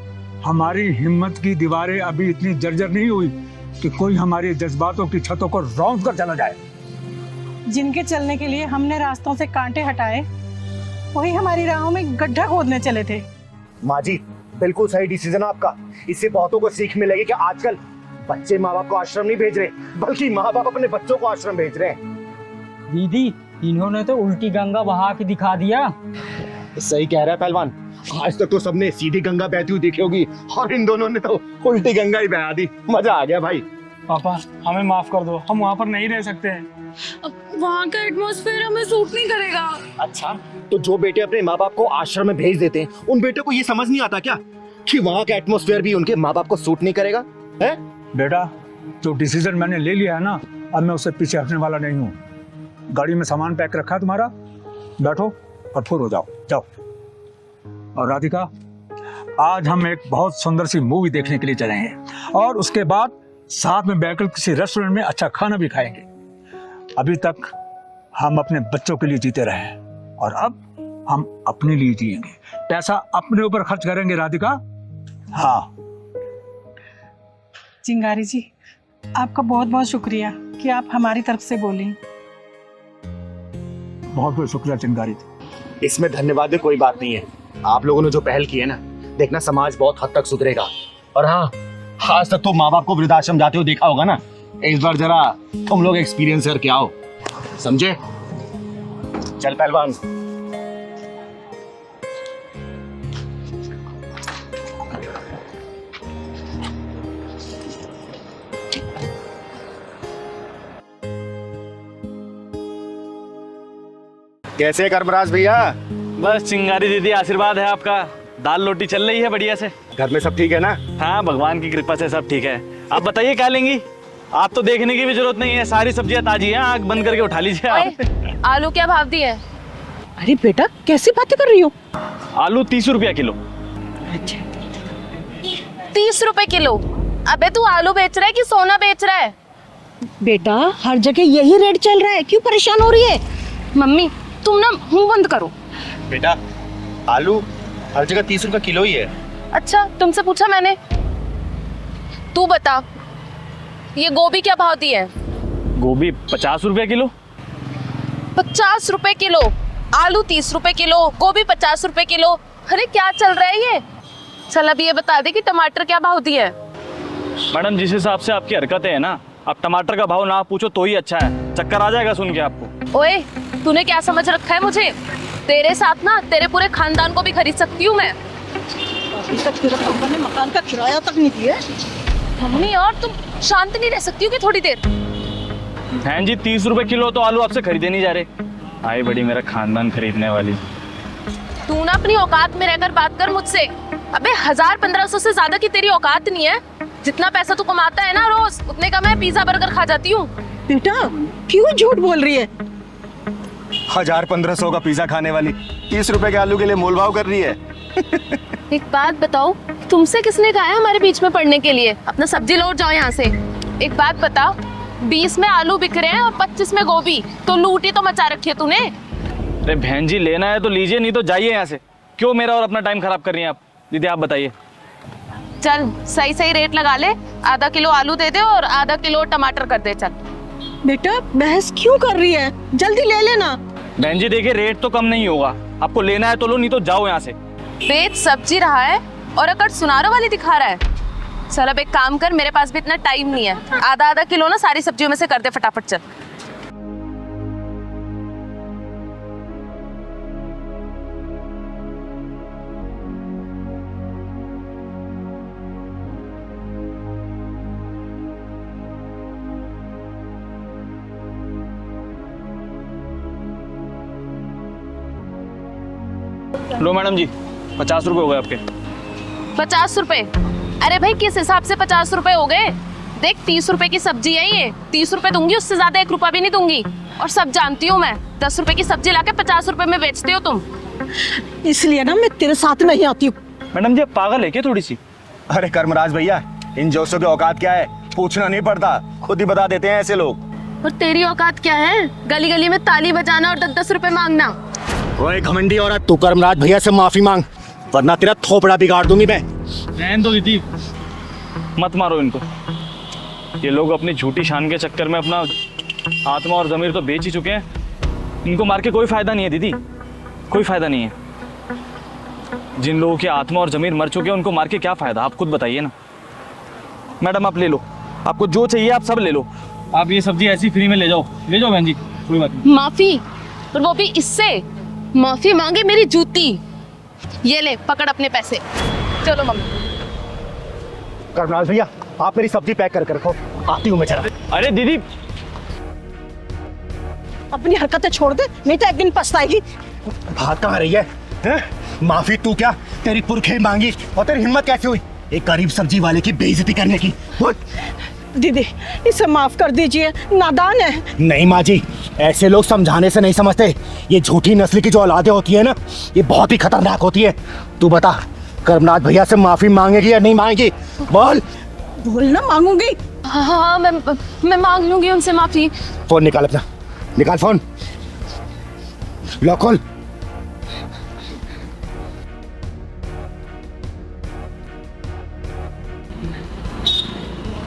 हमारी हिम्मत की दीवारें अभी इतनी जर्जर नहीं हुई कि कोई हमारे जज्बातों की छतों को रौंद कर चला जाए। जिनके चलने के लिए हमने रास्तों से कांटे हटाए, वही हमारी राहों में गड्ढा खोदने चले थे। माँ जी, बिल्कुल सही डिसीजन आपका। इससे बहुतों को सीख मिलेगी कि आजकल बच्चे माँ बाप को आश्रम नहीं भेज रहे, बल्कि माँ बाप अपने बच्चों को आश्रम भेज रहे हैं। दीदी, इन्होंने तो उल्टी गंगा बहा के दिखा दिया। सही कह रहा है पहलवान, आज तक तो सबने सीधी गंगा बहती हुई देखी होगी और इन दोनों ने तो उल्टी गंगा ही बहा दी। मजा आ गया भाई। पापा हमें माफ कर दो, हम वहाँ पर नहीं रह सकते हैं। वहाँ का एटमॉस्फेयर हमें सूट नहीं करेगा। अच्छा, तो जो बेटे अपने माँ बाप को आश्रम में भेज देते हैं, उन बेटों को ये समझ नहीं आता क्या कि वहाँ का एटमॉस्फेयर भी उनके माँ बाप को सूट नहीं करेगा? है बेटा, जो डिसीजन मैंने ले लिया है ना, अब मैं उससे पीछे हटने वाला नहीं हूँ। गाड़ी में सामान पैक रखा है तुम्हारा, बैठो और फुर हो जाओ। जाओ। और राधिका, आज हम एक बहुत सुंदर सी मूवी देखने के लिए चले हैं और उसके बाद साथ में बैठकर किसी रेस्टोरेंट में अच्छा खाना भी खाएंगे। अभी तक हम अपने बच्चों के लिए जीते रहे हैं और अब हम अपने लिए जिएंगे। पैसा अपने ऊपर खर्च करेंगे राधिका। हाँ चिंगारी जी, आपका बहुत बहुत शुक्रिया कि आप हमारी तरफ से बोली। बहुत बहुत शुक्रिया चिंगारी। इसमें धन्यवाद कोई बात नहीं है। आप लोगों ने जो पहल की है ना, देखना समाज बहुत हद तक सुधरेगा। और हाँ, आज तक तो माँ बाप को वृद्धाश्रम जाते हुए देखा होगा ना, इस बार जरा तुम लोग एक्सपीरियंस करके आओ, समझे? चल पहलवान। कैसे करमराज भैया? बस चिंगारी दीदी, आशीर्वाद है आपका। दाल रोटी चल रही है बढ़िया से। घर में सब ठीक है ना? हाँ, भगवान की कृपा से सब ठीक है। आप बताइए क्या लेंगी? आप तो देखने की भी जरूरत नहीं है, सारी सब्जियां ताजी हैं, आग बंद करके उठा लीजिए आप। आलू क्या भाव दिए? अरे बेटा, कैसी बातें कर रही हो? आलू 30 रुपया किलो। 30 रुपए किलो? अबे तू आलू बेच रहा है कि सोना बेच रहा है? बेटा, हर जगह यही रेट चल रहा है, क्यों परेशान हो रही है? मम्मी तुम ना मुंह बंद करो। बेटा, आलू हर जगह 30 रुपए किलो ही है। अच्छा, तुमसे पूछा मैंने? तू बता, ये गोभी क्या भाव दी है? गोभी 50 रुपया किलो। 50 रुपए किलो? आलू 30 रुपए किलो, गोभी 50 रुपए किलो। अरे क्या चल रहा है ये? चल अभी ये बता दे कि टमाटर क्या भाव दिए है? मैडम, जिस हिसाब से आपकी हरकतें हैं ना, आप टमाटर का भाव ना पूछो तो ही अच्छा है। चक्कर आ जाएगा सुन के आपको। ओए, तूने क्या समझ रखा है मुझे? तेरे साथ ना तेरे पूरे खानदान को भी खरीद सकती हूँ मैं। अभी तक तेरा पापा ने मकान का किराया तक नहीं दिया। मम्मी, और तुम शांत नहीं रह सकती हो कि थोड़ी देर? हैं जी, 30 रुपए किलो तो आलू आपसे खरीदे नहीं जा रहे। आई बड़ी मेरा खानदान खरीदने वाली। तू ना अपनी औकात में रहकर बात कर मुझसे। अबे 1000-1500 से ज्यादा की तेरी औकात नहीं है। जितना पैसा तू कमाता है ना रोज, उतने का मैं पिज्जा बर्गर खा जाती हूँ। बेटा, क्यों झूठ बोल रही है? 1000-1500 का पिज्जा खाने वाली 30 रुपए के आलू के लिए मोलभाव कर रही है। एक बात बताओ, तुमसे किसने कहा है हमारे बीच में पड़ने के लिए? अपना सब्जी लौट जाओ यहाँ से। एक बात बता, 20 में आलू बिक रहे हैं और 25 में गोभी, तो लूटी तो मचा रखी है तूने। अरे बहन जी, लेना है तो लीजिए, नहीं तो जाइए यहाँ से। क्यों मेरा और अपना टाइम खराब कर रही हैं आप? दीदी आप बताइए। चल सही सही रेट लगा ले। आधा किलो आलू दे दे और आधा किलो टमाटर कर दे। चल बेटा, बहस क्यों कर रही है? जल्दी ले लेना। बहन जी देखिए, रेट तो कम नहीं होगा। आपको लेना है तो लो, नहीं तो जाओ यहाँ से। बेच सब्जी रहा है और अकड़ सुनारों वाली दिखा रहा है। चल अब एक काम कर, मेरे पास भी इतना टाइम नहीं है। आधा आधा किलो ना सारी सब्जियों में से कर दे फटाफट। चल लो मैडम जी, 50 रुपए हो गए आपके। 50 रुपए? अरे भाई किस हिसाब से 50 रुपए हो गए? देख 30 रुपए की सब्जी है ये, 30 रुपए दूंगी, उससे ज्यादा 1 रुपया भी नहीं दूंगी। और सब जानती हूँ मैं, 10 रुपए की सब्जी लाके 50 रुपए में बेचते हो तुम। इसलिए ना मैं तेरे साथ नहीं आती हूँ। मैडम जी, आप पागल है क्या थोड़ी सी? अरे कर्मराज भैया, इन जोशों की औकात क्या है पूछना नहीं पड़ता, खुद ही बता देते हैं ऐसे लोग। और तेरी औकात क्या है? गली गली में ताली बजाना और 10-10 रुपए मांगना। ओए घमंडी औरत, तू कर्मराज भैया से माफी मांग, वरना तेरा थोपड़ा बिगाड़ दूंगी मैं। रहने दो दीदी, मत मारो इनको। ये लोग अपनी झूठी शान के चक्कर में अपना आत्मा और ज़मीर तो बेच ही चुके हैं। इनको मार के कोई फायदा नहीं है दीदी, कोई फायदा नहीं है। जिन लोगों की आत्मा और ज़मीर मर चुके हैं उनको मार के क्या फायदा, आप खुद बताइए ना। मैडम आप ले लो, आपको जो चाहिए आप सब ले लो। आप ये सब्जी ऐसी फ्री में ले जाओ बहन जी, कोई बात नहीं। माफी? और वो भी इससे? माफी मांगे मेरी जूती। ये ले पकड़ अपने पैसे, चलो मम्मी। कर्मराज भैया, आप मेरी सब्जी पैक करके रखो, आती हूँ मैं जरा। अरे दीदी, अपनी हरकतें छोड़ दे, नहीं तो एक दिन पछताएगी। भाग कहाँ रही है? हैं? माफी तू क्या, तेरी पुरखे मांगी और तेरी हिम्मत कैसे हुई एक गरीब सब्जी वाले की बेइज्जती करने की? बोल। दीदी इसे माफ कर दीजिए, नादान है। नहीं माँ जी, ऐसे लोग समझाने से नहीं समझते। ये झूठी नस्ल की जो औलादें होती है ना, ये बहुत ही खतरनाक होती है। तू बता, कर्मनाथ भैया से माफी मांगेगी या नहीं मांगेगी? बोल। बोल ना, मांगूंगी। हाँ मैं मांग लूंगी उनसे माफी। फोन निकाल अपना, निकाल फोन, लो खोल।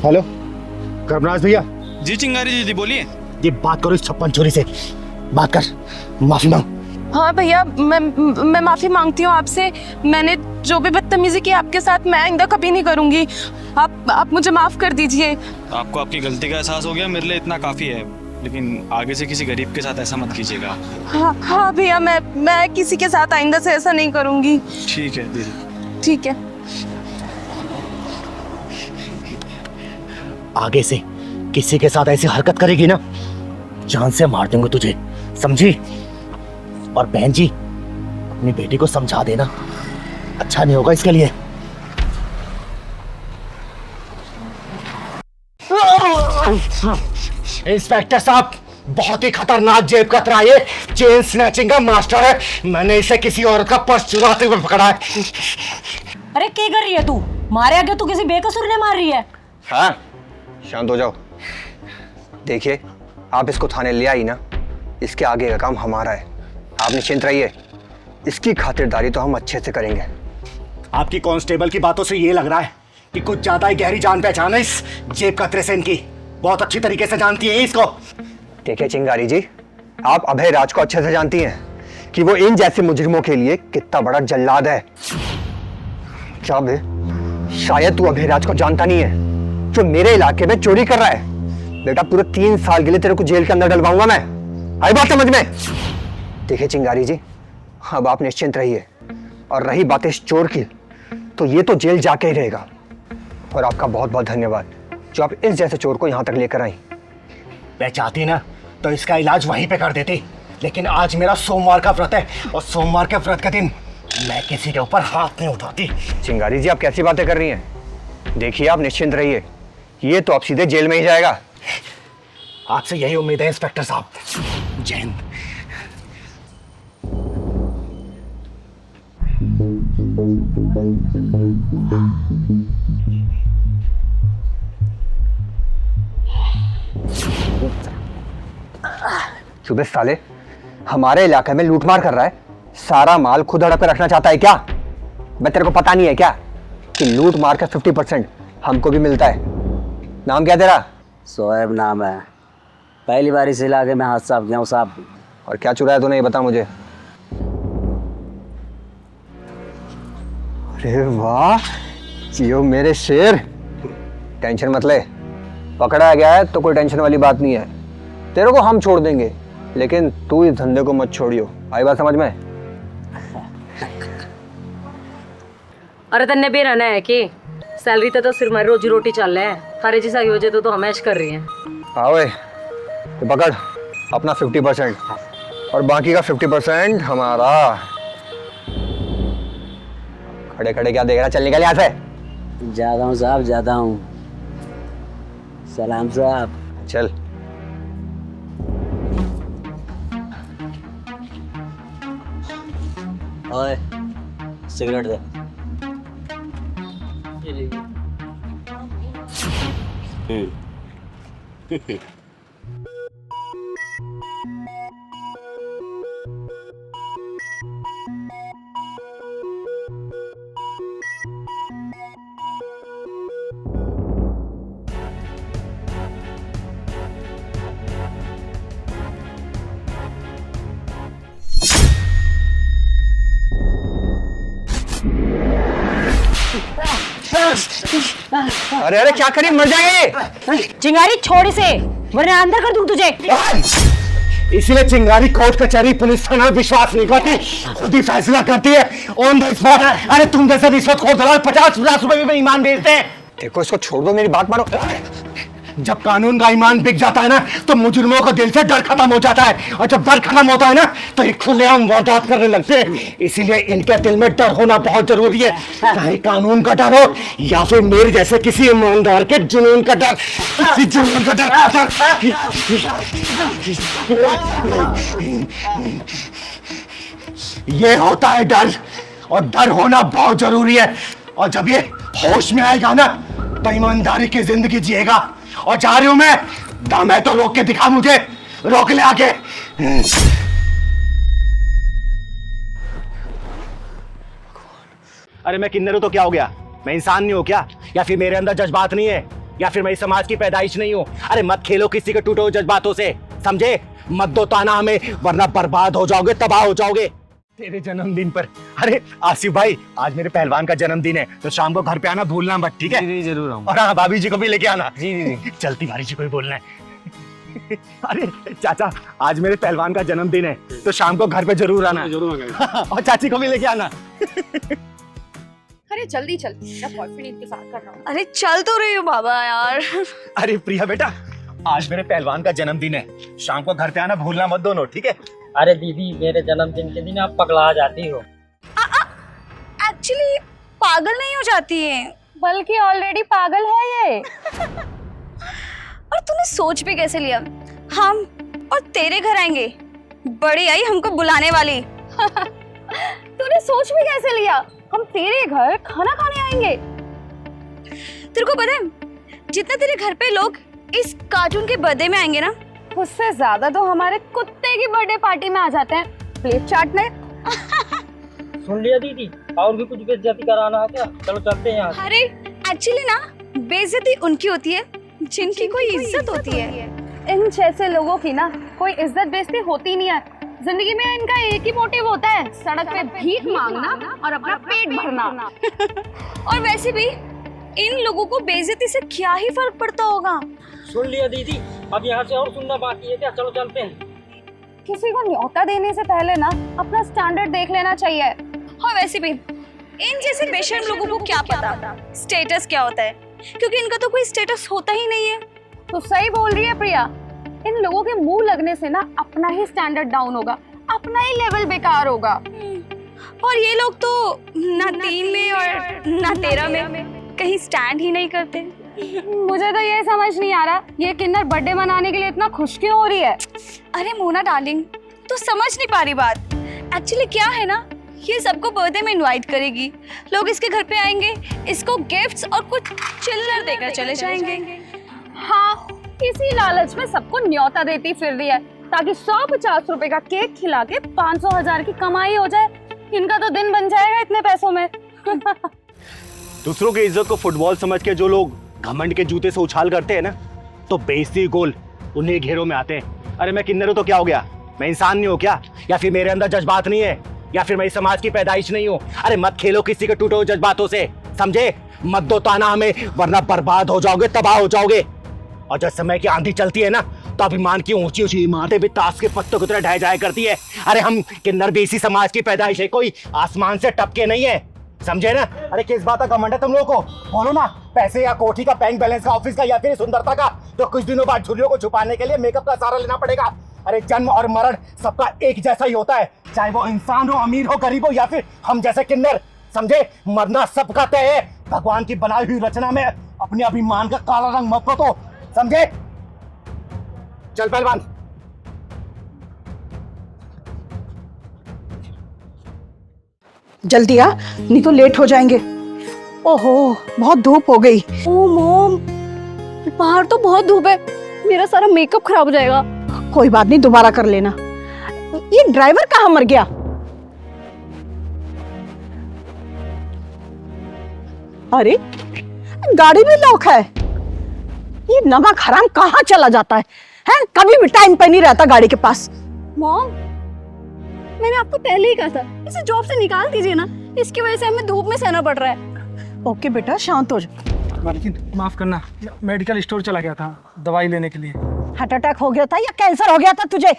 हेलो कर्मराज भैया। जी चिंगारी दीदी बोलिए। ये बात करो इस छप्पन छोरी से, बात कर, माफी मांग। हाँ भैया, मैं माफी मांगती हूँ आपसे। मैंने जो भी बदतमीजी की आपके साथ, मैं आइंदा कभी नहीं करूंगी। आप मुझे माफ कर दीजिए। आपको आपकी गलती का एहसास हो गया, मेरे लिए इतना काफी है। लेकिन आगे से किसी गरीब के साथ ऐसा मत कीजिएगा। हाँ भैया, मैं किसी के साथ आइंदा से ऐसा नहीं करूंगी। ठीक है दीदी। ठीक है। आगे से किसी के साथ ऐसी हरकत करेगी ना, जान से मार दूंगा तुझे, समझी? और बहन जी, अपनी बेटी को समझा देना, अच्छा नहीं होगा इसके लिए। इंस्पेक्टर साहब, बहुत ही खतरनाक जेब कतरा, ये चेन स्नैचिंग का मास्टर है। मैंने इसे किसी औरत का पर्स चुराते हुए पकड़ा है। अरे क्या कर रही है तू? मारे आगे तू किसी बेकसूर ने मार रही है। हाँ, शांत हो जाओ। देखिए, आप इसको थाने ले आई ना, इसके आगे का काम हमारा है। आप निश्चिंत रहिए, इसकी खातिरदारी तो हम अच्छे से करेंगे। आपकी कांस्टेबल की बातों से ये लग रहा है कि कुछ ज्यादा ही गहरी जान पहचान है इस जेब कतरे से इनकी। बहुत अच्छी तरीके से जानती है इसको। देखिए चिंगारी जी, आप अभय राज को अच्छे से जानती हैं कि वो इन जैसे मुजरिमों के लिए कितना बड़ा जल्लाद है। क्या बे, शायद तू अभय राज को जानता नहीं है, जो मेरे इलाके में चोरी कर रहा है। बेटा, पूरे 3 साल के लिए तेरे को जेल के अंदर डलवाऊंगा मैं। आई बात समझ में? देखिए चिंगारी जी, अब आप निश्चिंत रहिए। और रही बात इस चोर की, तो ये तो जेल जाके ही रहेगा। और आपका बहुत बहुत धन्यवाद जो आप इस जैसे चोर को यहाँ तक लेकर आई। मैं चाहती ना तो इसका इलाज वहीं पे कर देती, लेकिन आज मेरा सोमवार का व्रत है और सोमवार के व्रत के दिन मैं किसी के ऊपर हाथ नहीं उठाती। चिंगारी जी, आप कैसी बातें कर रही हैं? देखिए, आप निश्चिंत रहिए, ये तो आप सीधे जेल में ही जाएगा। आपसे यही उम्मीद है इंस्पेक्टर साहब। जय हिंद। सुबह साले हमारे इलाके में लूटमार कर रहा है, सारा माल खुद हड़प कर रखना चाहता है क्या? मैं तेरे को पता नहीं है क्या कि लूट मार का 50% हमको भी मिलता है? नाम क्या तेरा? शोएब नाम है। पहली बार इस इलाके में हाथ साफ गया हूँ साहब। और क्या चुराया तूने, ये बता मुझे। अरे वाह, जियो मेरे शेर। टेंशन मत ले, पकड़ा गया है तो कोई टेंशन वाली बात नहीं है। तेरे को हम छोड़ देंगे, लेकिन तू इस धंधे को मत छोड़ियो। आई बात समझ में? अरे तन्ने भी रहना है कि सैलरी तो सिर्फ हमारी रोजी रोटी चल रहा है। थारे जैसा हो जाए तो हम ऐश कर रही हैं। हाँ वे, तो पकड़ अपना 50% और बाकी का 50% हमारा। खड़े खड़े क्या देख रहा, चल निकल यहाँ से। जाता हूँ साहब, जाता हूँ। सलाम साहब। चल। ओए सिगरेट दे। अरे अरे क्या करी, मर जाएंगे। चिंगारी छोड़ इसे, वरना अंदर कर दूं तुझे। इसलिए चिंगारी कोर्ट कचहरी पुलिस थाना विश्वास नहीं करती, खुद ही फैसला करती है ऑन द स्पॉट। अरे तुम जैसे रिश्वत खोर दलाल 50-50 रुपए में ईमान बेचते हैं। देखो इसको छोड़ दो, मेरी बात मानो। जब कानून का ईमान बिक जाता है ना तो मुजरिमों का दिल से डर खत्म हो जाता है, और जब डर खत्म होता है ना तो ये खुलेआम वारदात करने लगते हैं। इसीलिए इनके दिल में डर होना बहुत जरूरी है, चाहे कानून का डर हो या फिर मेरे जैसे किसी ईमानदार के जुनून का डर। किसी जुनून का डर। ये होता है डर, और डर होना बहुत जरूरी है। और जब ये होश में आएगा ना तो ईमानदारी की जिंदगी जिएगा। और जा रही हूं मैं, दम है तो रोक के दिखा मुझे, रोक ले आके। अरे मैं किन्नर हूं तो क्या हो गया, मैं इंसान नहीं हूं क्या? या फिर मेरे अंदर जज्बात नहीं है, या फिर मैं इस समाज की पैदाइश नहीं हूं? अरे मत खेलो किसी के टूटे हुए जज्बातों से, समझे? मत दो ताना हमें, वरना बर्बाद हो जाओगे, तबाह हो जाओगे। तेरे जन्मदिन पर, अरे आसिफ भाई आज मेरे पहलवान का जन्मदिन है, तो शाम को घर पे आना भूलना मत, ठीक है? जी जरूर आऊंगा। और हाँ, भाभी जी को भी लेके आना। जी जी। चलती भारी जी को भी बोलना है। अरे चाचा आज मेरे पहलवान का जन्मदिन है, तो शाम को घर पे जरूर आना। और चाची को भी लेके आना। अरे जल्दी चल, मेरा बॉयफ्रेंड इंतजार कर रहा हूँ। अरे चल तो रही हूँ बाबा यार। अरे प्रिया बेटा आज मेरे पहलवान का जन्मदिन है, शाम को घर पे आना भूलना मत दोनों, ठीक है? अरे दीदी मेरे जन्मदिन के दिन आप पगला जाती हो। एक्चुअली पागल नहीं हो जाती है, बल्कि ऑलरेडी पागल है ये। और तूने सोच भी कैसे लिया हम और तेरे घर आएंगे? बड़ी आई हमको बुलाने वाली। तूने सोच भी कैसे लिया हम तेरे घर खाना खाने आएंगे? तेरे को पता है जितने तेरे घर पे लोग इस कार्टून के बर्थडे में आएंगे ना, उससे ज्यादा तो हमारे कुत्ते की बर्थडे पार्टी में आ जाते हैं प्लेट चाटने। सुन लिया दीदी, और भी कुछ बेइज्जती कराना है क्या? चलो चलते हैं यहाँ से। अरे एक्चुअली ना बेइज्जती उनकी होती है जिनकी कोई इज्जत होती है। इन जैसे लोगों की ना कोई इज्जत बेइज्जती होती नहीं है। जिंदगी में इनका एक ही मोटिव होता है, सड़क पे भीख मांगना और अपना पेट भरना। और वैसे भी इन लोगों को बेइज्जती से क्या ही फर्क पड़ता होगा। सुन लिया दीदी, अब यहाँ से और सुनना बाकी है क्या? चलो चलते हैं। किसी को न्योता देने से पहले ना अपना स्टैंडर्ड देख लेना चाहिए। और वैसे भी इन जैसे बेशर्म लोगों को क्या पता स्टेटस क्या होता है, क्योंकि इनका तो कोई स्टेटस होता ही नहीं है। तो सही बोल रही है प्रिया, इन लोगों के मुंह लगने से ना अपना ही स्टैंडर्ड डाउन होगा, अपना ही लेवल बेकार होगा। और ये लोग तो ना 3 में और ना 13 में कहीं स्टैंड ही नहीं करते। मुझे तो ये समझ नहीं आ रहा ये किन्नर बर्थडे मनाने के लिए इतना खुश क्यों हो रही है। अरे मोना डार्लिंग, तो समझ नहीं पा रही बात। एक्चुअली क्या है ना, ये सबको बर्थडे में इनवाइट करेगी, लोग इसके घर पे आएंगे, इसको गिफ्ट्स और कुछ चिल्लर देकर चले जाएंगे। हाँ, इसी लालच में सबको न्योता देती फिर रही है, ताकि 150 रुपए का केक खिला के 500,000 की कमाई हो जाए। इनका तो दिन बन जाएगा इतने पैसों में। दूसरों की इज्जत को फुटबॉल समझ के जो लोग घमंड के जूते से उछाल करते हैं ना, तो बेइज्जती गोल उन्हीं घेरों में आते हैं। अरे मैं किन्नर हूं तो क्या हो गया, मैं इंसान नहीं हूं क्या? या फिर मेरे अंदर जज्बात नहीं है, या फिर मैं इस समाज की पैदाइश नहीं हूं? अरे मत खेलो किसी के टूटे हुए जज्बातों से, समझे? मत दो ताना हमें, वरना बर्बाद हो जाओगे, तबाह हो जाओगे। और जब समय की आंधी चलती है ना तो अभिमान की ऊंची ऊंची इमारतें भी ताश के पत्तों की तरह ढह जाया करती है। अरे हम किन्नर भी इसी समाज की पैदाइश है, कोई आसमान से टपके नहीं है, समझे ना? अरे किस बात का घमंड है तुम लोगों को? बोलो ना, पैसे या कोठी का, बैंक बैलेंस का, ऑफिस का, या फिर सुंदरता का? तो कुछ दिनों बाद झुर्रियों को छुपाने के लिए मेकअप का सहारा लेना पड़ेगा। अरे जन्म और मरण सबका एक जैसा ही होता है, चाहे वो इंसान हो, अमीर हो, गरीब हो, या फिर हम जैसे किन्नर, समझे? मरना सबका तय है। भगवान की बनाई हुई रचना में अपने अभिमान का काला रंग मत पोतो, समझे? चल पहलवान। जल्दी आ, नहीं तो लेट हो जाएंगे। ओहो, बहुत धूप हो गई। ओ मॉम, बाहर तो बहुत धूप है, मेरा सारा मेकअप खराब हो जाएगा। कोई बात नहीं, दोबारा कर लेना। ये ड्राइवर कहाँ मर गया? अरे गाड़ी भी लॉक है। ये नमक हराम कहाँ चला जाता है? हैं? कभी भी टाइम पे नहीं रहता गाड़ी के पास। मॉम, मैंने आपको पहले ही कहा था इसे जॉब से निकाल दीजिए ना, इसकी वजह से हमें धूप में सहना पड़ रहा है। ओके बेटा, शांत हो जा। मालकिन माफ करना, मेडिकल स्टोर चला गया था दवाई लेने के लिए। हार्ट अटैक हो गया था या कैंसर हो गया था तुझे?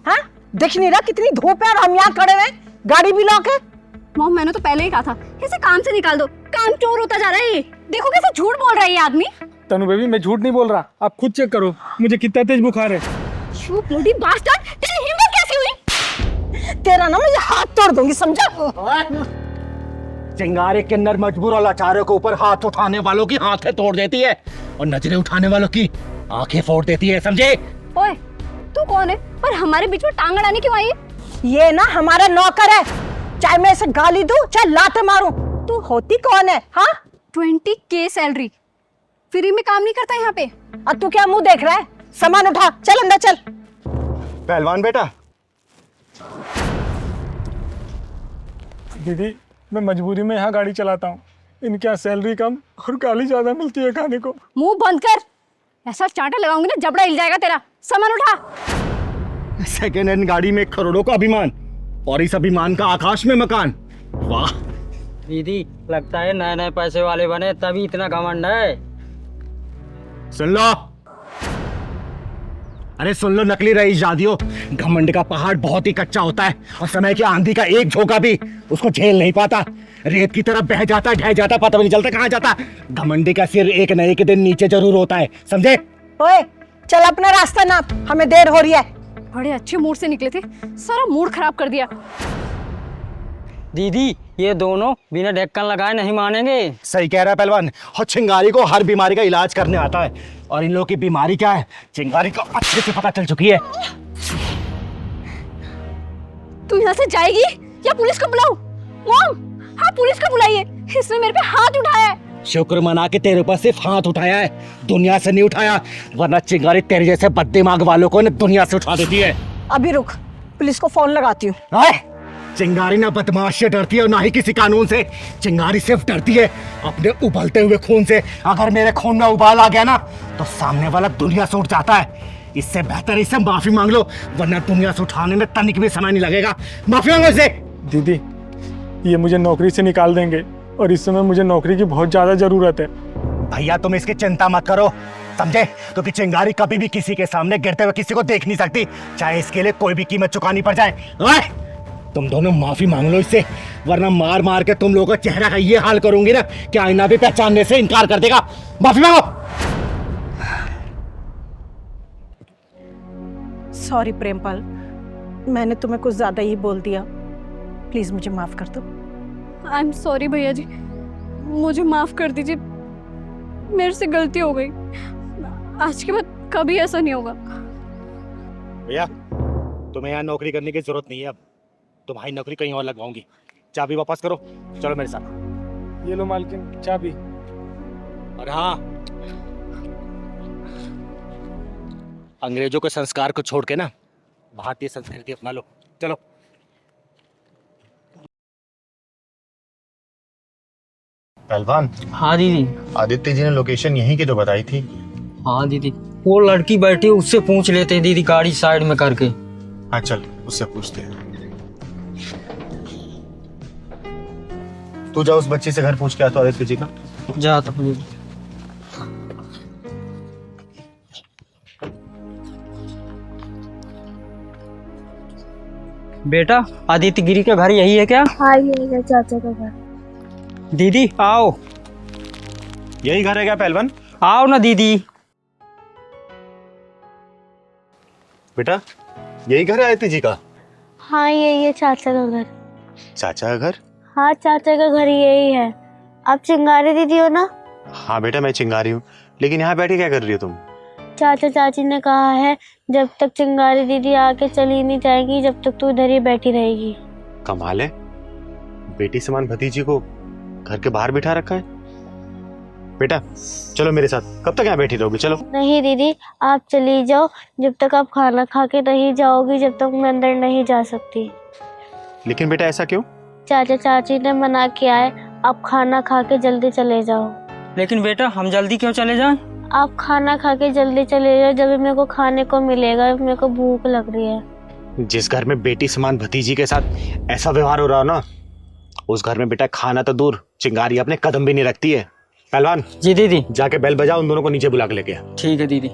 हाँ, दिख नहीं रहा कितनी धूप है और हम यहाँ खड़े हुए, गाड़ी भी लॉक है। मॉम, मैंने तो पहले ही कहा था इसे काम से निकाल दो, काम चोर होता जा रहा है ये। देखो कैसे झूठ बोल रहा है ये आदमी। तनु बेबी, मैं झूठ नहीं बोल रहा, आप खुद चेक करो मुझे कितना तेज बुखार है। यू ब्लडी बास्टर्ड, तेरी हिम्मत कैसे हुई? तेरा ना मैं हाथ तोड़ दूंगी, समझा? चिंगारी किन्नर मजबूर और लाचारों के ऊपर हाथ उठाने वालों की हाथें तोड़ देती है और नजरें उठाने वालों की आंखें फोड़ देती है, समझे? ओए, तू कौन है और हमारे बीच में टांग अड़ाने क्यों आई है? ये ना हमारा नौकर है, चाहे मैं इसे गाली दूं चाहे लाते मारूं। तू होती कौन है? हाँ, 20K सैलरी, फ्री में काम नहीं करता यहाँ पे। अब तू क्या मुंह देख रहा है? सामान उठा, चल अंदर चल। पहलवान बेटा। दीदी, मैं मजबूरी में यहाँ गाड़ी चलाता हूँ, इनके यहाँ सैलरी कम और गाली ज्यादा मिलती है खाने को। मुंह बंद कर, ऐसा चांटा लगाऊंगी ना जबड़ा हिल जाएगा तेरा। सामान उठा। सेकेंड हैंड गाड़ी में करोड़ों का अभिमान और इस अभिमान का आकाश में मकान। वाह दीदी, लगता है नए नए पैसे वाले बने तभी इतना घमंड है। सुन लो, अरे सुन लो नकली रईस जादियो, घमंड का पहाड़ बहुत ही कच्चा होता है और समय की आंधी का एक झोंका भी उसको झेल नहीं पाता। रेत की तरह बह जाता, ढह जाता, पता भी नहीं चलता कहाँ जाता। घमंडी का सिर एक न एक दिन नीचे जरूर होता है, समझे? ओए, चल अपना रास्ता नाप, हमें देर हो रही है। बड़े अच्छे मूड से निकले थे, सारा मूड खराब कर दिया। दीदी, ये दोनों बिना ढक्कन लगाए नहीं मानेंगे। सही कह रहा है पहलवान, और चिंगारी को हर बीमारी का इलाज करने आता है और इन लोगों की बीमारी क्या है चिंगारी को अच्छे से पता चल चुकी है। तू यहाँ से जाएगी या पुलिस को बुलाऊं? मॉम, हाँ पुलिस को बुलाइए, इसने मेरे पे हाथ उठाया है। शुक्र मना के तेरे ऊपर सिर्फ हाथ उठाया है, दुनिया से नहीं उठाया, वरना चिंगारी तेरे जैसे बददिमाग वालों को दुनिया से उठा देती है। अभी रुक, पुलिस को फोन लगाती हूँ। चिंगारी ना बदमाश से डरती है और ना ही किसी कानून से। चिंगारी सिर्फ डरती है अपने उबलते हुए खून से। अगर मेरे खून में उबाल आ गया ना तो सामने वाला दुनिया से उठ जाता है। इससे बेहतर इससे माफी मांग लो, वरना दुनिया से उठाने में तनिक भी समय नहीं लगेगा। माफी मांगो इसे। दीदी, ये मुझे नौकरी से निकाल देंगे और इस समय मुझे नौकरी की बहुत ज्यादा जरूरत है। भैया तुम इसकी चिंता मत करो, समझे? क्योंकि चिंगारी कभी भी किसी के सामने गिरते हुए किसी को देख नहीं सकती, चाहे इसके लिए कोई भी कीमत चुकानी पड़ जाए। तुम दोनों माफी मांग लो इससे, वरना मार मार के तुम लोगों का चेहरा का ये हाल करूंगी ना कि आईना भी पहचानने से इनकार कर देगा। माफी मांगो। सॉरी प्रेमपाल, मैंने तुम्हें कुछ ज्यादा ही बोल दिया, प्लीज मुझे माफ कर दो। आई एम सॉरी भैया जी, मुझे माफ कर दीजिए, मेरे से गलती हो गई, आज के बाद कभी ऐसा नहीं होगा। भैया तुम्हें यहाँ नौकरी करने की जरूरत नहीं है, अब तुम्हारी नौकरी कहीं और लगवाऊंगी। चाबी वापस करो, चलो मेरे साथ। ये लो मालकिन चाबी। और हाँ, अंग्रेजों के संस्कार को छोड़ के ना भारतीय संस्कृति अपना लो, चलो। पहलवान। हाँ दीदी। आदित्य जी ने लोकेशन यहीं की तो बताई थी। हाँ दीदी, वो लड़की बैठी उससे पूछ लेते हैं दीदी, गाड़ी साइड में करके। हाँ चल, उससे पूछते हैं। तू जा उस बच्ची से घर पूछ के आ तो आदित्य जी का। जा तो दीदी। बेटा, आदित्य गिरी का घर यही है क्या? हाँ यही है चाचा का घर। दीदी आओ। यही घर है क्या पहलवान? आओ ना दीदी। बेटा, यही घर है आदित्य जी का? हाँ यही है चाचा का घर। चाचा का घर? हाँ चाचा का घर यही है। आप चिंगारी दीदी हो ना? हाँ बेटा मैं चिंगारी हूँ, लेकिन यहाँ बैठे क्या कर रही हो तुम? चाचा चाची ने कहा है जब तक चिंगारी दीदी आके चली नहीं जाएगी जब तक तू इधर ही बैठी रहेगी। कमाल है, बेटी समान भतीजी को घर के बाहर बिठा रखा है। बेटा चलो मेरे साथ, कब तक यहाँ बैठी रहोगी? चलो। नहीं दीदी आप चली जाओ, जब तक आप खाना खा के नहीं जाओगी जब तक मैं अंदर नहीं जा सकती। लेकिन बेटा ऐसा क्यों? चाचा चाची ने मना किया है, आप खाना खा के जल्दी चले जाओ। लेकिन बेटा हम जल्दी क्यों चले जाएं? आप खाना खा के जल्दी चले जाओ, जब मेरे को खाने को मिलेगा, मेरे को भूख लग रही है। जिस घर में बेटी समान भतीजी के साथ ऐसा व्यवहार हो रहा हो ना, उस घर में बेटा खाना तो दूर, चिंगारी अपने कदम भी नहीं रखती है। पहलवान। जी दीदी। जाके बेल बजाओ, उन दोनों को नीचे बुला के लेके आ। ठीक है दीदी।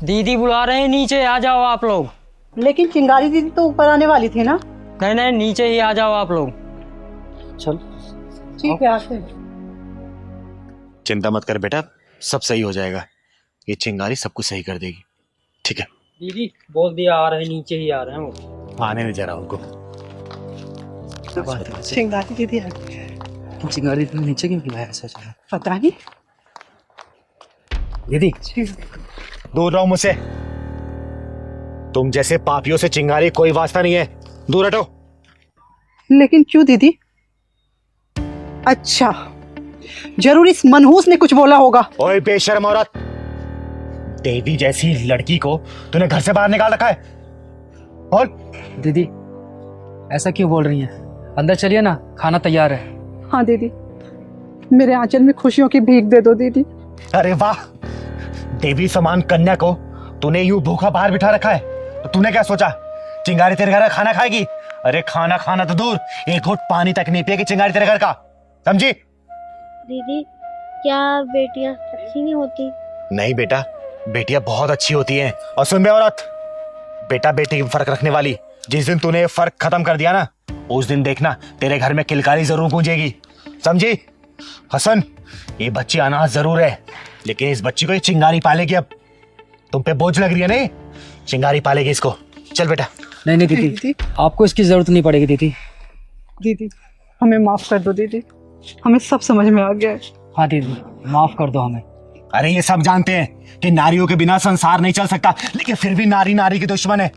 दीदी बुला रहे हैं, नीचे आ जाओ आप लोग। लेकिन चिंगारी दीदी तो ऊपर आने वाली थी ना? नहीं नहीं, नीचे ही आ जाओ आप लोग। चल ठीक है आते हैं। चिंता मत कर बेटा, सब सही हो जाएगा। ये चिंगारी सब कुछ सही कर देगी, ठीक है? दीदी बोल दिया आ रहे हैं, नीचे ही आ रहे हैं वो। आने नहीं जरा उनको। चिंगारी दीदी आ गई। चिंगारी दीदी नीचे क्यों बुलाया ऐसा? पता नहीं। दीदी दूर रहो मुझसे, तुम जैसे पापियों से चिंगारी कोई वास्ता नहीं है, दूर हटो। लेकिन क्यों दीदी? अच्छा जरूर इस मनहूस ने कुछ बोला होगा। ओए बेशर्म औरत, देवी जैसी लड़की को तूने घर से बाहर निकाल रखा है। और दीदी ऐसा क्यों बोल रही हैं? अंदर चलिए ना, खाना तैयार है। हाँ दीदी, मेरे आंचल में खुशियों की भीख दे दो दीदी। अरे वाह, देवी समान कन्या को तूने यूं भूखा बाहर बिठा रखा है, तो तूने क्या सोचा चिंगारी तेरे घर का खाना खाएगी? अरे खाना खाना तो दूर, एक घूंट पानी तक नहीं पिएगी चिंगारी तेरे घर का, समझी? दीदी क्या बेटियां अच्छी नहीं होती? नहीं बेटा, बेटियां बहुत अच्छी होती हैं। और सुन बे औरत, बेटा बेटी में फर्क रखने वाली, जिस दिन तूने फर्क खत्म कर दिया ना, उस दिन देखना तेरे घर में किलकारी जरूर गूंजेगी, समझी? हसन, ये बच्ची अनाथ जरूर है, लेकिन इस बच्ची को ये चिंगारी पालेगी। अब तुम पे बोझ लग रही है नहीं, चिंगारी पालेगी इसको। चल बेटा। नहीं नहीं दीदी, आपको इसकी जरूरत नहीं पड़ेगी दीदी। दीदी हमें माफ कर दो दीदी, हमें सब समझ में आ गया है। हाँ दीदी माफ कर दो हमें। अरे ये सब जानते हैं कि नारियों के बिना संसार नहीं चल सकता, लेकिन फिर भी नारी नारी की दुश्मन है।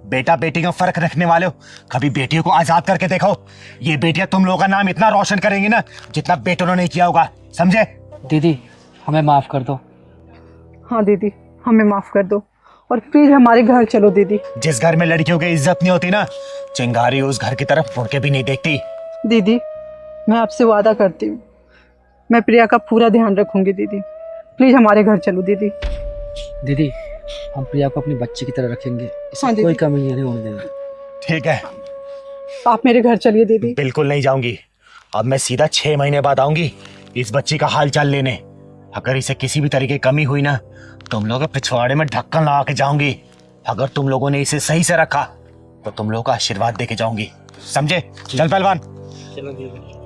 बेटा बेटी का फर्क रखने वाले हो, कभी बेटियों को आजाद करके देखो। ये बेटियां तुम लोगों का नाम इतना रोशन करेंगी ना, जितना बेटों ने नहीं किया होगा, समझे? दीदी हमें माफ कर दो। हाँ दीदी हमें माफ कर दो, और प्लीज हमारे घर चलो दीदी। जिस घर में लड़कियों की इज्जत नहीं होती ना, चिंगारी उस घर की तरफ मुड़ के भी नहीं देखती। दीदी मैं आपसे वादा करती हूँ, मैं प्रिया का पूरा ध्यान रखूंगी दीदी। प्लीज हमारे घर चलो दीदी। दीदी हम प्रिया को अपनी बच्ची की तरह रखेंगे, इसमें हाँ, कोई कमी नहीं होने देंगे। ठीक है, आप मेरे घर चलिए दीदी। बिल्कुल नहीं जाऊंगी, अब मैं सीधा 6 महीने बाद आऊंगी इस बच्ची का हाल चाल लेने। अगर इसे किसी भी तरीके की कमी हुई ना, तुम लोग पिछवाड़े में ढक्कन लगा के जाऊंगी। अगर तुम लोगों ने इसे सही से रखा तो तुम लोगों का आशीर्वाद देके जाऊंगी, समझे? चल पहलवान। चलो दीदी।